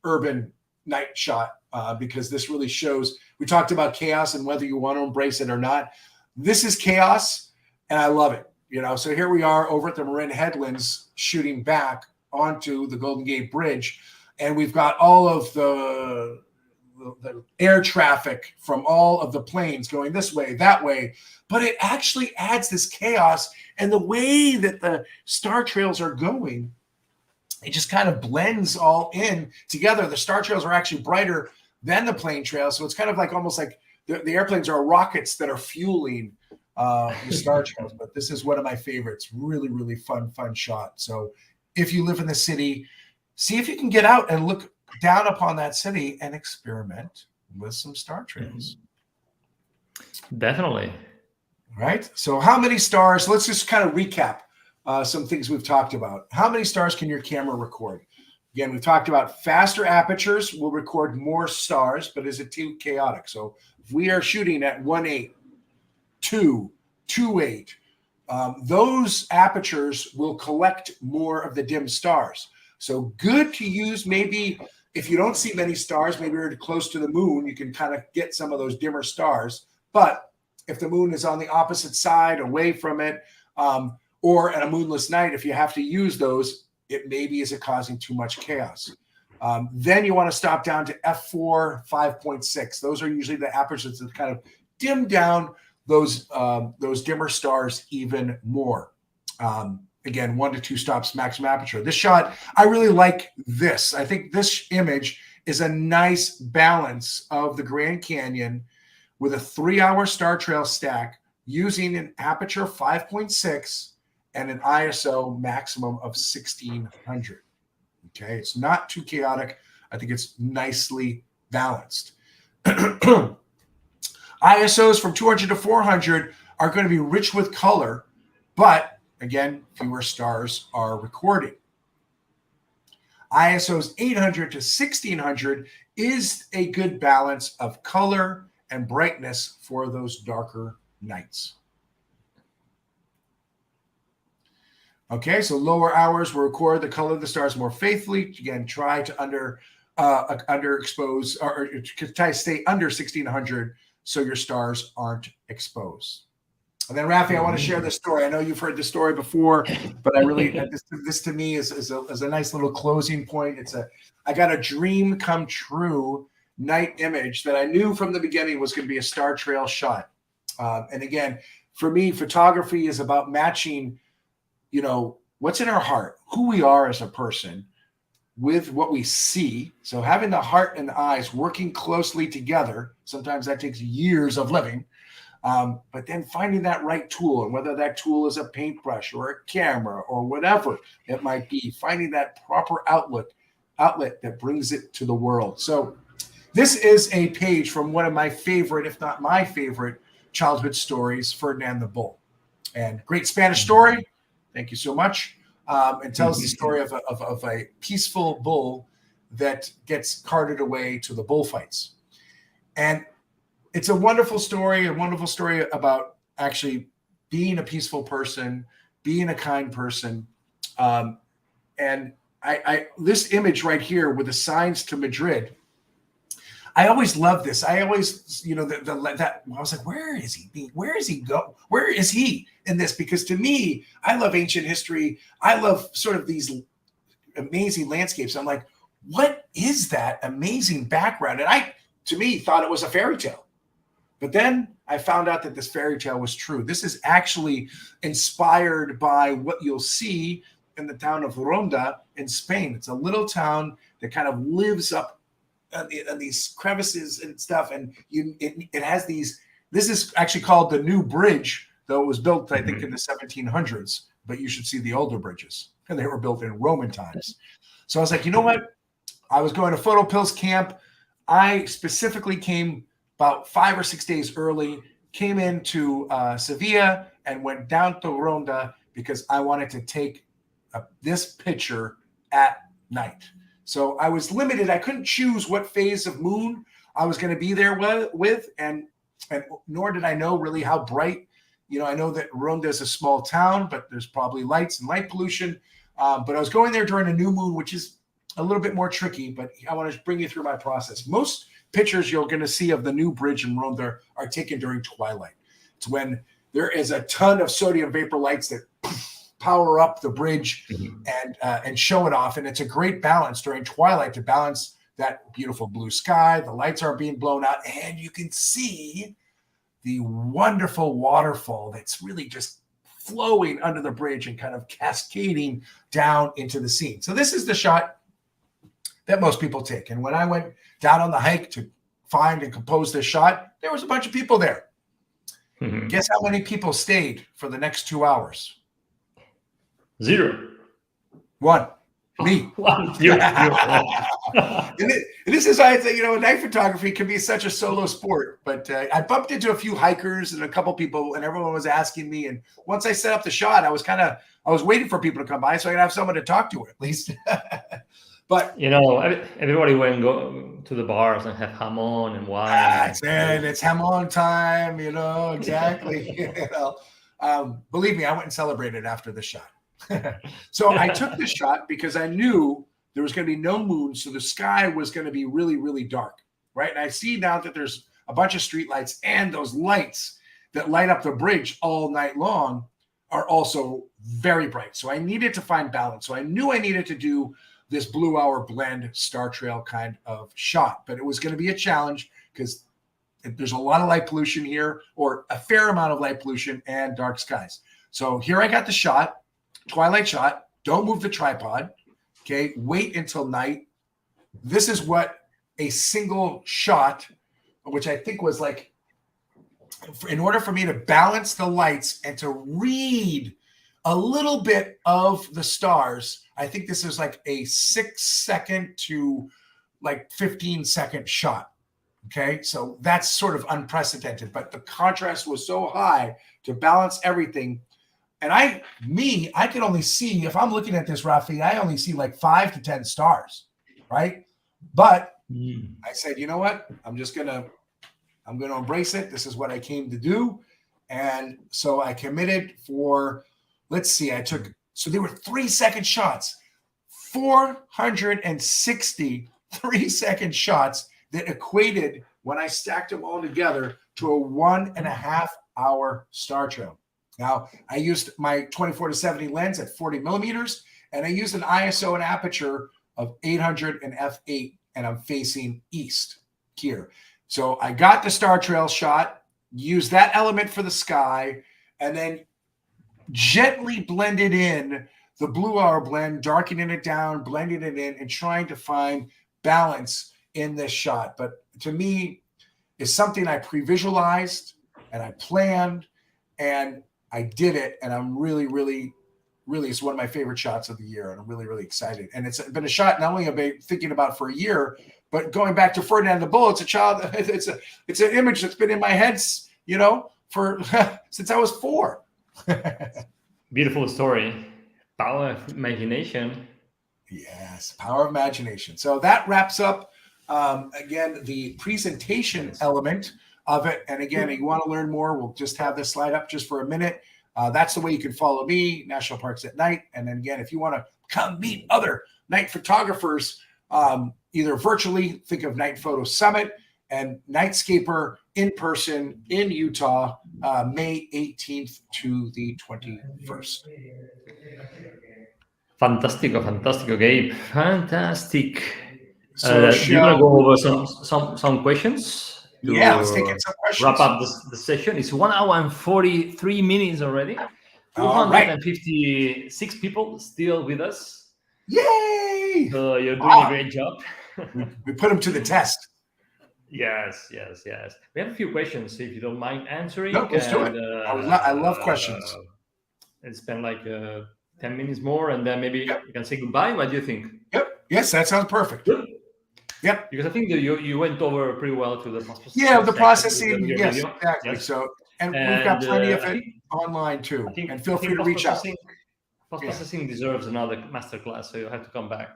urban night shot because this really shows, we talked about chaos and whether you want to embrace it or not. This is chaos, and I love it. So here we are over at the Marin Headlands shooting back onto the Golden Gate Bridge, and we've got all of the air traffic from all of the planes going this way, that way, but it actually adds this chaos. And the way that the star trails are going, it just kind of blends all in together. The star trails are actually brighter than the plane trails, so it's kind of like almost like the airplanes are rockets that are fueling the star trails. But this is one of my favorites. Really, really fun shot. So if you live in the city, see if you can get out and look down upon that city and experiment with some star trails. Definitely. Right. So how many stars? Let's just kind of recap some things we've talked about. How many stars can your camera record? Again, we've talked about faster apertures will record more stars, but is it too chaotic? So if we are shooting at 1.8, 2, 2.8, those apertures will collect more of the dim stars. So good to use maybe if you don't see many stars, maybe you're close to the moon, you can kind of get some of those dimmer stars. But if the moon is on the opposite side, away from it, or at a moonless night, if you have to use those, it maybe is causing too much chaos. Then you want to stop down to f4, 5.6. Those are usually the apertures that kind of dim down those dimmer stars even more. Again, 1 to 2 stops maximum aperture. This shot, I really like this. I think this image is a nice balance of the Grand Canyon with a 3-hour star trail stack using an aperture 5.6 and an ISO maximum of 1600. Okay, it's not too chaotic. I think it's nicely balanced. ISOs from 200 to 400 are going to be rich with color, but again, fewer stars are recorded. ISOs 800 to 1600 is a good balance of color and brightness for those darker nights. Okay, so lower hours will record the color of the stars more faithfully. Again, try to underexpose or try to stay under 1600 so your stars aren't exposed. And then, Rafi, I want to share this story. I know you've heard this story before, but I really this to me is a nice little closing point. I got a dream come true night image that I knew from the beginning was going to be a star trail shot. And again, for me, photography is about matching, what's in our heart, who we are as a person, with what we see. So having the heart and the eyes working closely together. Sometimes that takes years of living. But then finding that right tool, and whether that tool is a paintbrush or a camera or whatever it might be, finding that proper outlet that brings it to the world. So this is a page from one of my favorite, if not my favorite, childhood stories, Ferdinand the Bull. And great Spanish story. Thank you so much. And tells the story of a peaceful bull that gets carted away to the bullfights. And it's a wonderful story about actually being a peaceful person, being a kind person. And this image right here with the signs to Madrid, I always love this. I always, I was like, where is he? Where is he go? Where is he in this? Because to me, I love ancient history. I love sort of these amazing landscapes. I'm like, what is that amazing background? And I, to me, thought it was a fairy tale. But then I found out that this fairy tale was true. This is actually inspired by what you'll see in the town of Ronda in Spain. It's a little town that kind of lives up on these crevices and stuff. And it has these, this is actually called the New Bridge, though it was built, I think, in the 1700s. But you should see the older bridges. And they were built in Roman times. So I was like, you know what? I was going to PhotoPills camp. I specifically came about 5 or 6 days early, came into Sevilla and went down to Ronda because I wanted to take this picture at night. So I was limited. I couldn't choose what phase of moon I was going to be there with, and nor did I know really how bright. I know that Ronda is a small town, but there's probably lights and light pollution. But I was going there during a new moon, which is a little bit more tricky, but I want to bring you through my process. Most pictures you're going to see of the new bridge in Ronda are taken during twilight. It's when there is a ton of sodium vapor lights that power up the bridge and show it off. And it's a great balance during twilight to balance that beautiful blue sky. The lights are being blown out, and you can see the wonderful waterfall that's really just flowing under the bridge and kind of cascading down into the scene. So this is the shot that most people take. And when I went down on the hike to find and compose this shot, there was a bunch of people there. Guess how many people stayed for the next 2 hours? 0. 1. Me. 1. You. And this is why I say, night photography can be such a solo sport. But I bumped into a few hikers and a couple people, and everyone was asking me. And once I set up the shot, I was waiting for people to come by so I could have someone to talk to at least. But everybody went go to the bars and have jamon and wine. It's jamon time, exactly. Believe me, I went and celebrated after the shot. So I took the shot because I knew there was going to be no moon, so the sky was going to be really, really dark, right? And I see now that there's a bunch of street lights, and those lights that light up the bridge all night long are also very bright. So I needed to find balance. So I knew I needed to do this blue hour blend star trail kind of shot, but it was going to be a challenge because there's a lot of light pollution here, or a fair amount of light pollution and dark skies. So here I got the shot, twilight shot. Don't move the tripod. Okay. Wait until night. This is what a single shot, which I think was like, in order for me to balance the lights and to read a little bit of the stars, I think this is like a 6-second to like 15-second shot. Okay. So that's sort of unprecedented, but the contrast was so high to balance everything. And I can only see, if I'm looking at this, Rafi, I only see like 5 to 10 stars. Right. But I said, you know what? I'm going to embrace it. This is what I came to do. And so I committed for, let's see, so they were 3-second shots, 460 3-second shots that equated, when I stacked them all together, to a 1.5 hour star trail. Now, I used my 24-70 lens at 40 millimeters, and I used an ISO and aperture of 800 and f8, and I'm facing east here. So I got the star trail shot, used that element for the sky, and then gently blended in the blue hour blend, darkening it down, blending it in, and trying to find balance in this shot. But to me, it's something I pre-visualized and I planned, and I did it. And I'm really, really, really, it's one of my favorite shots of the year. And I'm really, really excited. And it's been a shot not only I've been thinking about for a year, but going back to Ferdinand the Bull, it's an image that's been in my head, for since I was 4. Beautiful story. Power of imagination. Yes, power of imagination. So that wraps up, again, the presentation element of it. And again, if you want to learn more, we'll just have this slide up just for a minute. That's the way you can follow me, National Parks at Night. And then again, if you want to come meet other night photographers, either virtually, think of Night Photo Summit, and Nightscaper in person in Utah, May 18th to the 21st. Fantastico, Gabe. Fantastic. So do you want to go over some questions? Yeah, let's take in some questions. Wrap up the session. It's 1 hour and 43 minutes already. 256 people still with us. Yay! So you're doing a great job. We put them to the test. Yes. We have a few questions, if you don't mind answering. No, let's do it. I love questions. And spend like 10 minutes more, and then maybe you can say goodbye. What do you think? Yep. Yes, that sounds perfect. Good. Yep. Because I think that you went over pretty well to the process. Yeah, the processing. Yes, video. exactly. Yes. So, and we've got plenty of it online too. And feel free to reach out. Post-processing deserves another masterclass, so you'll have to come back.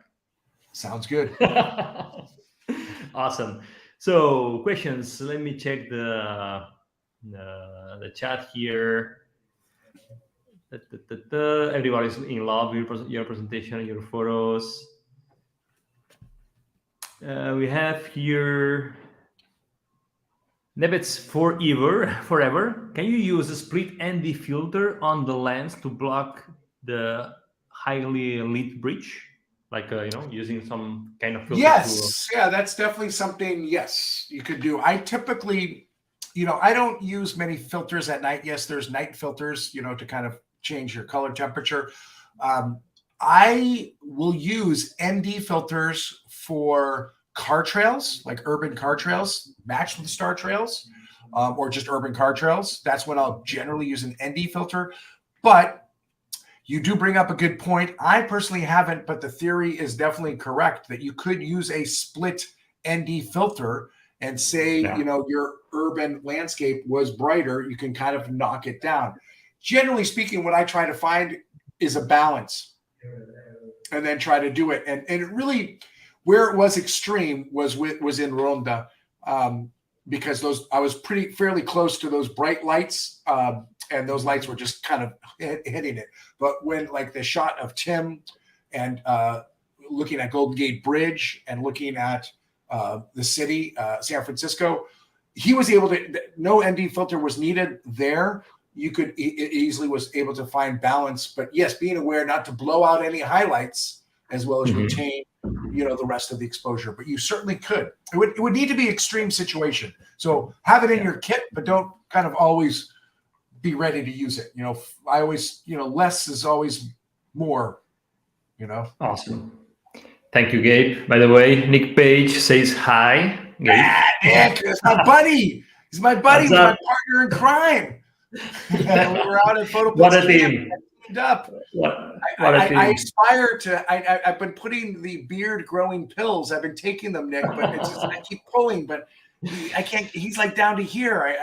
Sounds good. Awesome. So questions. Let me check the chat here. Everybody's in love with your presentation and your photos. We have here Nebets forever. can you use a split ND filter on the lens to block the highly lit bridge? Like, using some kind of filter to... Yes, yeah, that's definitely something, yes, you could do. I typically, I don't use many filters at night. Yes, there's night filters, to kind of change your color temperature. I will use ND filters for car trails, like urban car trails, matched with star trails, or just urban car trails. That's when I'll generally use an ND filter. But you do bring up a good point. I personally haven't, but the theory is definitely correct that you could use a split ND filter and say, your urban landscape was brighter, you can kind of knock it down. Generally speaking, what I try to find is a balance and then try to do it. And it really, where it was extreme was in Ronda, because I was fairly close to those bright lights, and those lights were just kind of hitting it. But when like the shot of Tim and looking at Golden Gate Bridge and looking at the city, San Francisco, he was able to, no ND filter was needed there. You could easily was able to find balance, but yes, being aware not to blow out any highlights as well as retain, the rest of the exposure. But you certainly could. It would need to be extreme situation. So have it in your kit, but don't kind of always be ready to use it. I always, less is always more. Awesome. Thank you, Gabe. By the way, Nick Page says hi. Gabe. Nick, that's my buddy. He's my buddy. He's my partner in crime. We were out at PhotoPills. What a team. Up. I aspire to. I've been putting the beard growing pills. I've been taking them, Nick, but it's just, I keep pulling, but I can't. He's like down to here.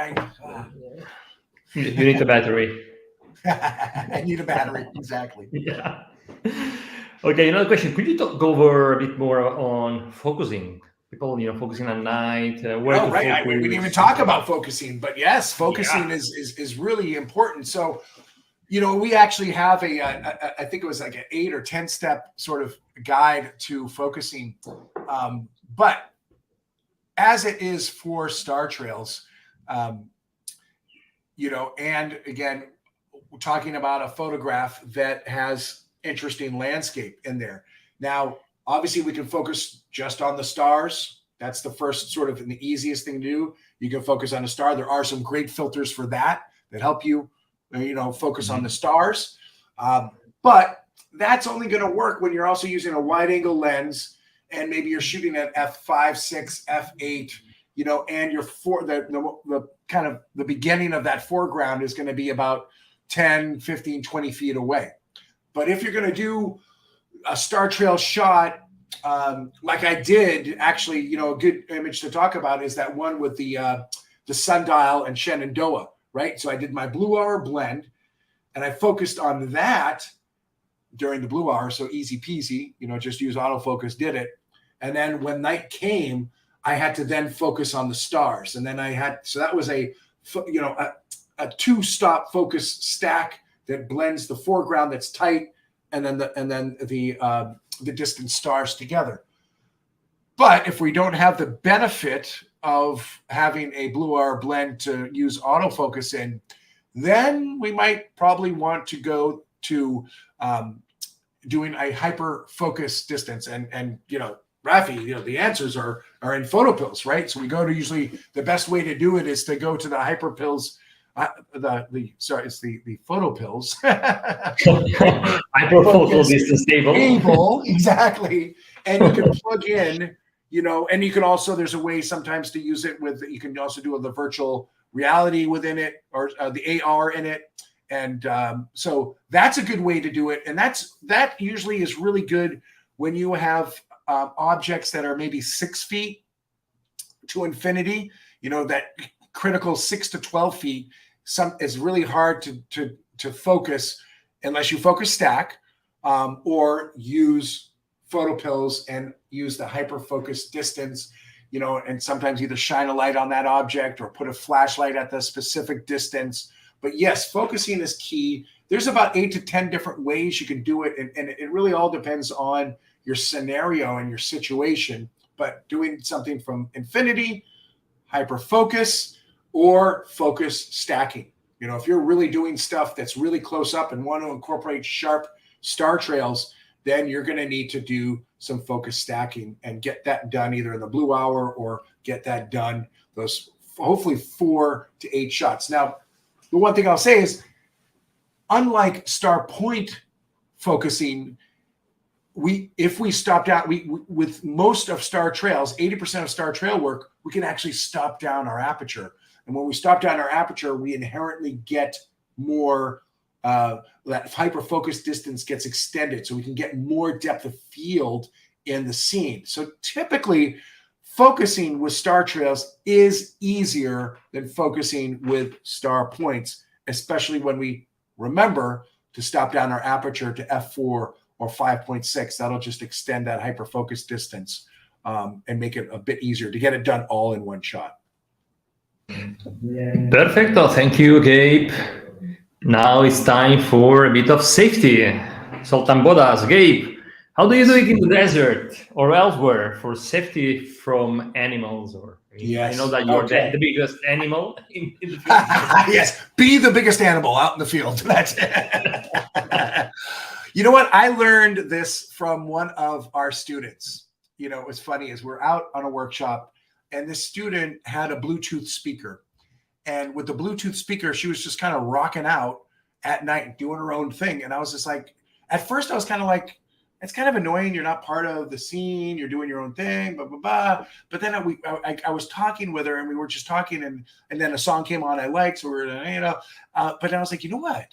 You need a battery. I need a battery, exactly. Yeah. Okay, another question. Could you go over a bit more on focusing? People, focusing at night. Right. We didn't even talk about focusing, but yes, focusing is really important. So, we actually have I think it was like an 8 or 10 step sort of guide to focusing. But as it is for star trails, and again, we're talking about a photograph that has interesting landscape in there. Now, obviously we can focus just on the stars. That's the first sort of and the easiest thing to do. You can focus on a star. There are some great filters for that help you, focus on the stars. But that's only going to work when you're also using a wide angle lens and maybe you're shooting at f5, 6, f8, and the kind of the beginning of that foreground is going to be about 10, 15, 20 feet away. But if you're going to do a star trail shot, like I did, actually, a good image to talk about is that one with the sundial and Shenandoah, right? So I did my blue hour blend and I focused on that during the blue hour. So easy peasy, just use autofocus, did it. And then when night came, I had to then focus on the stars. And then so that was a 2-stop focus stack that blends the foreground that's tight and then the distant stars together. But if we don't have the benefit of having a blue hour blend to use autofocus in, then we might probably want to go to doing a hyper focus distance. And Rafi, the answers are in PhotoPills, right? So we go to usually the best way to do it is to go to the HyperPills. It's the PhotoPills. Hyperfocal distance table. Exactly. And you can plug in, and you can also, there's a way sometimes to use it with, you can also do the virtual reality within it or the AR in it. And so that's a good way to do it. And that usually is really good when you have objects that are maybe 6 feet to infinity, that critical 6 to 12 feet. Is really hard to focus unless you focus stack or use PhotoPills and use the hyper focus distance, and sometimes either shine a light on that object or put a flashlight at the specific distance. But yes, focusing is key. There's about 8 to 10 different ways you can do it. And it really all depends on your scenario and your situation. But doing something from infinity, hyper focus, or focus stacking. You know, if you're really doing stuff that's really close up and want to incorporate sharp star trails, then you're going to need to do some focus stacking and get that done either in the blue hour or get that done those hopefully 4 to 8 shots. Now, the one thing I'll say is, unlike star point focusing, if we stopped out, with most of star trails, 80% of star trail work, we can actually stop down our aperture. And when we stop down our aperture, we inherently get more, that hyper-focus distance gets extended, so we can get more depth of field in the scene. So typically, focusing with star trails is easier than focusing with star points, especially when we remember to stop down our aperture to f4 or 5.6. That'll just extend that hyper-focus distance and make it a bit easier to get it done all in one shot. Perfecto. Thank you, Gabe. Now it's time for a bit of safety. Sultan Bodas, Gabe, how do you do it in the desert or elsewhere for safety from animals? Or yes. I know that you're the biggest animal in the field. Yes, be the biggest animal out in the field. That's it. You know what? I learned this from one of our students. You know, it was funny, is we're out on a workshop and this student had a Bluetooth speaker. And with the Bluetooth speaker, she was just kind of rocking out at night, doing her own thing. And I was just like, at first I was kind of like, it's kind of annoying. You're not part of the scene. You're doing your own thing, blah, blah, blah. But then I was talking with her and we were just talking and then a song came on I liked. So we were, you know, but I was like, you know what?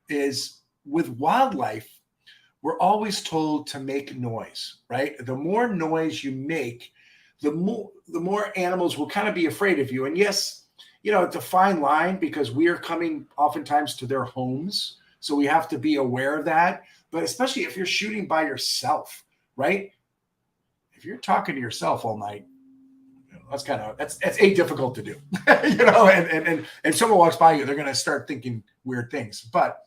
Is with wildlife, we're always told to make noise, right? The more noise you make, the more animals will kind of be afraid of you. And yes, you know, it's a fine line because we are coming oftentimes to their homes. So we have to be aware of that. But especially if you're shooting by yourself, right? If you're talking to yourself all night, you know, that's difficult to do, you know, and someone walks by you, they're going to start thinking weird things. But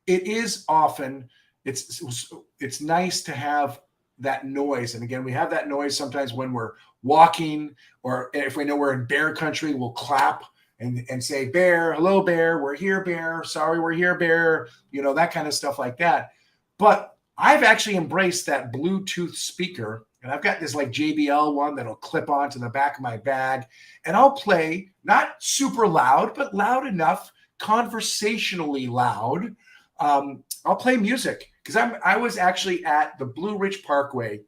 it is often, it's nice to have that noise. And again, we have that noise sometimes when we're walking, or if we know we're in bear country, we'll clap and say, bear, hello, bear, we're here, bear, sorry, we're here, bear, you know, that kind of stuff like that. But I've actually embraced that Bluetooth speaker, and I've got this like JBL one that'll clip onto the back of my bag, and I'll play not super loud, but loud enough, conversationally loud. I'll play music because I was actually at the Blue Ridge Parkway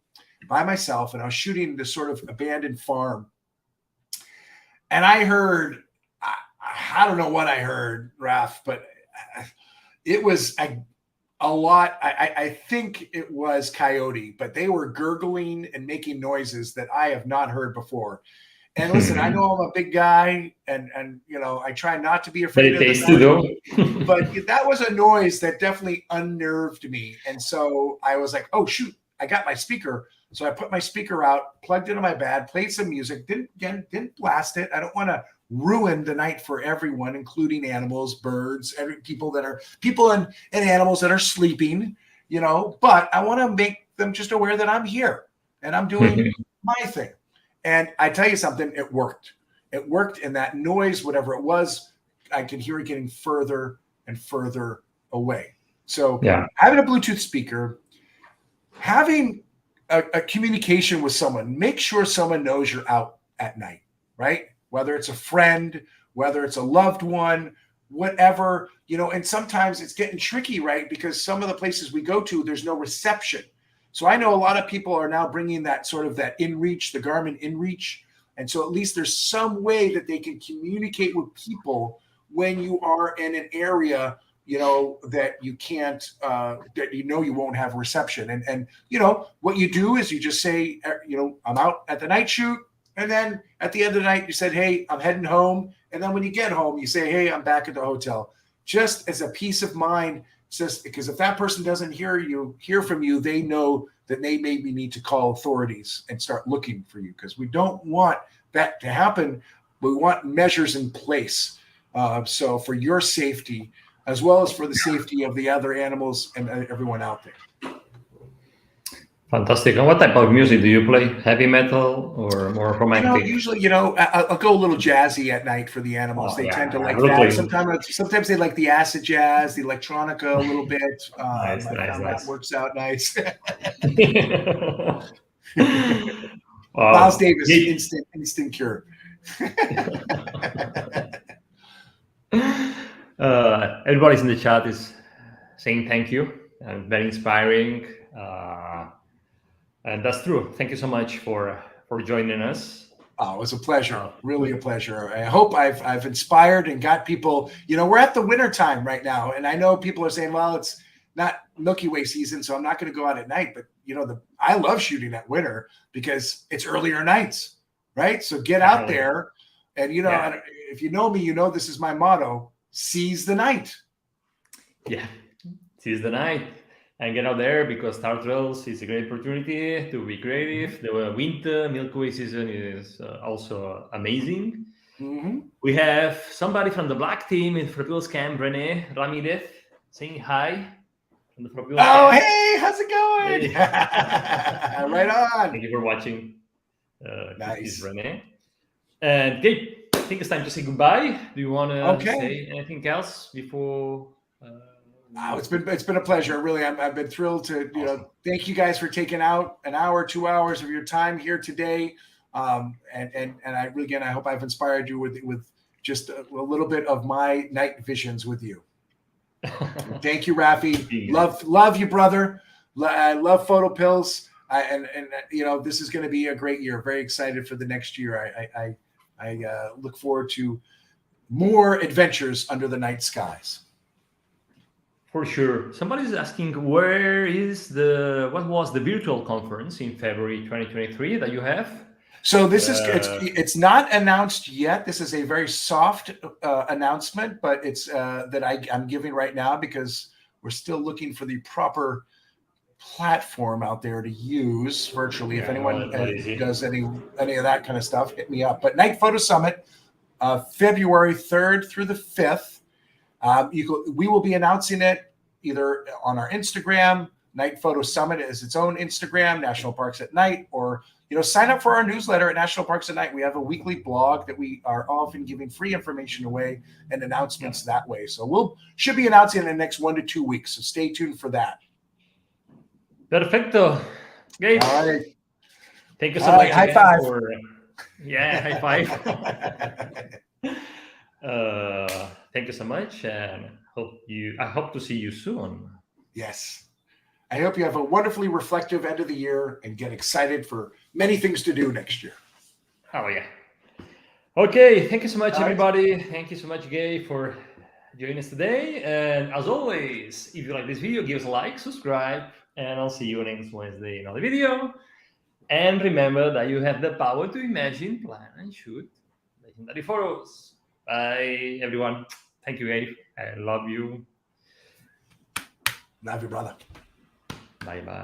by myself, and I was shooting this sort of abandoned farm. And I heard, I don't know what I heard, Raf, but it was a lot. I think it was coyote, but they were gurgling and making noises that I have not heard before. And listen, I know I'm a big guy, and you know, I try not to be afraid of the but that was a noise that definitely unnerved me. And so I was like, oh shoot, I got my speaker. So I put my speaker out, plugged it in my bag, played some music, didn't blast it. I don't want to ruin the night for everyone, including animals, birds, people and animals that are sleeping, you know, but I want to make them just aware that I'm here and I'm doing my thing. And I tell you something, it worked. It worked, and that noise, whatever it was, I could hear it getting further and further away. So having a Bluetooth speaker, having a communication with someone, make sure someone knows you're out at night, right? Whether it's a friend, whether it's a loved one, whatever, you know, and sometimes it's getting tricky, right? Because some of the places we go to, there's no reception. So I know a lot of people are now bringing that sort of that InReach, the Garmin InReach. And so at least there's some way that they can communicate with people when you are in an area, you know, that you can't, that you know you won't have reception. And you know, what you do is you just say, you know, I'm out at the night shoot. And then at the end of the night, you said, hey, I'm heading home. And then when you get home, you say, hey, I'm back at the hotel. Just as a peace of mind, just because if that person doesn't hear from you, they know that they maybe need to call authorities and start looking for you, because we don't want that to happen. We want measures in place. So for your safety, as well as for the safety of the other animals and everyone out there. Fantastic. And what type of music do you play? Heavy metal or more romantic? Usually, I'll go a little jazzy at night for the animals. Oh, They yeah, tend to like absolutely. that. Sometimes they like the acid jazz, the electronica a little bit. Nice, I nice, found that nice. works out nice. Wow. Miles Davis, Great. instant cure. Everybody's in the chat is saying thank you. Very inspiring. And that's true. Thank you so much for joining us. Oh, it was a pleasure. Really a pleasure. I hope I've inspired and got people. We're at the winter time right now, and I know people are saying, "Well, it's not Milky Way season, so I'm not going to go out at night." But I love shooting at winter because it's earlier nights, right? So get out there, and if you know me, this is my motto: seize the night. Yeah, seize the night. And get out there because Star Trails is a great opportunity to be creative. The winter Milky Way season is also amazing. Mm-hmm. We have somebody from the black team in PhotoPills camp, Rene Ramirez, saying hi from the PhotoPills camp. Hey, how's it going? Hey. Right on. Thank you for watching. Nice. This is Rene. And Gabe, I think it's time to say goodbye. Do you want to say anything else before? It's been a pleasure. Really, I've been thrilled to thank you guys for taking out an hour, 2 hours of your time here today. And I really, again, I hope I've inspired you with just a little bit of my night visions with you. Thank you, Rafi. Love you, brother. I love PhotoPills. And this is going to be a great year. Very excited for the next year. I look forward to more adventures under the night skies. For sure. Somebody's asking what was the virtual conference in February 2023 that you have? So this is it's not announced yet. This is a very soft announcement, but it's that I'm giving right now because we're still looking for the proper platform out there to use virtually. If anyone does any of that kind of stuff, hit me up. But Night Photo Summit, February 3rd through the 5th. We will be announcing it either on our Instagram. Night Photo Summit is its own Instagram, National Parks at Night, or sign up for our newsletter at National Parks at Night. We have a weekly blog that we are often giving free information away and announcements that way. So should be announcing in the next 1 to 2 weeks. So stay tuned for that. Perfecto. Gabe. All right. Thank you so much. High five. High five. Thank you so much, and I hope to see you soon. Yes. I hope you have a wonderfully reflective end of the year and get excited for many things to do next year. Oh, yeah. Okay. Thank you so much, everybody. Thank you so much, Gabe, for joining us today. And as always, if you like this video, give us a like, subscribe, and I'll see you next Wednesday in another video. And remember that you have the power to imagine, plan, and shoot legendary photos. Bye, everyone. Thank you, Gabe. I love you. Love you, brother. Bye-bye.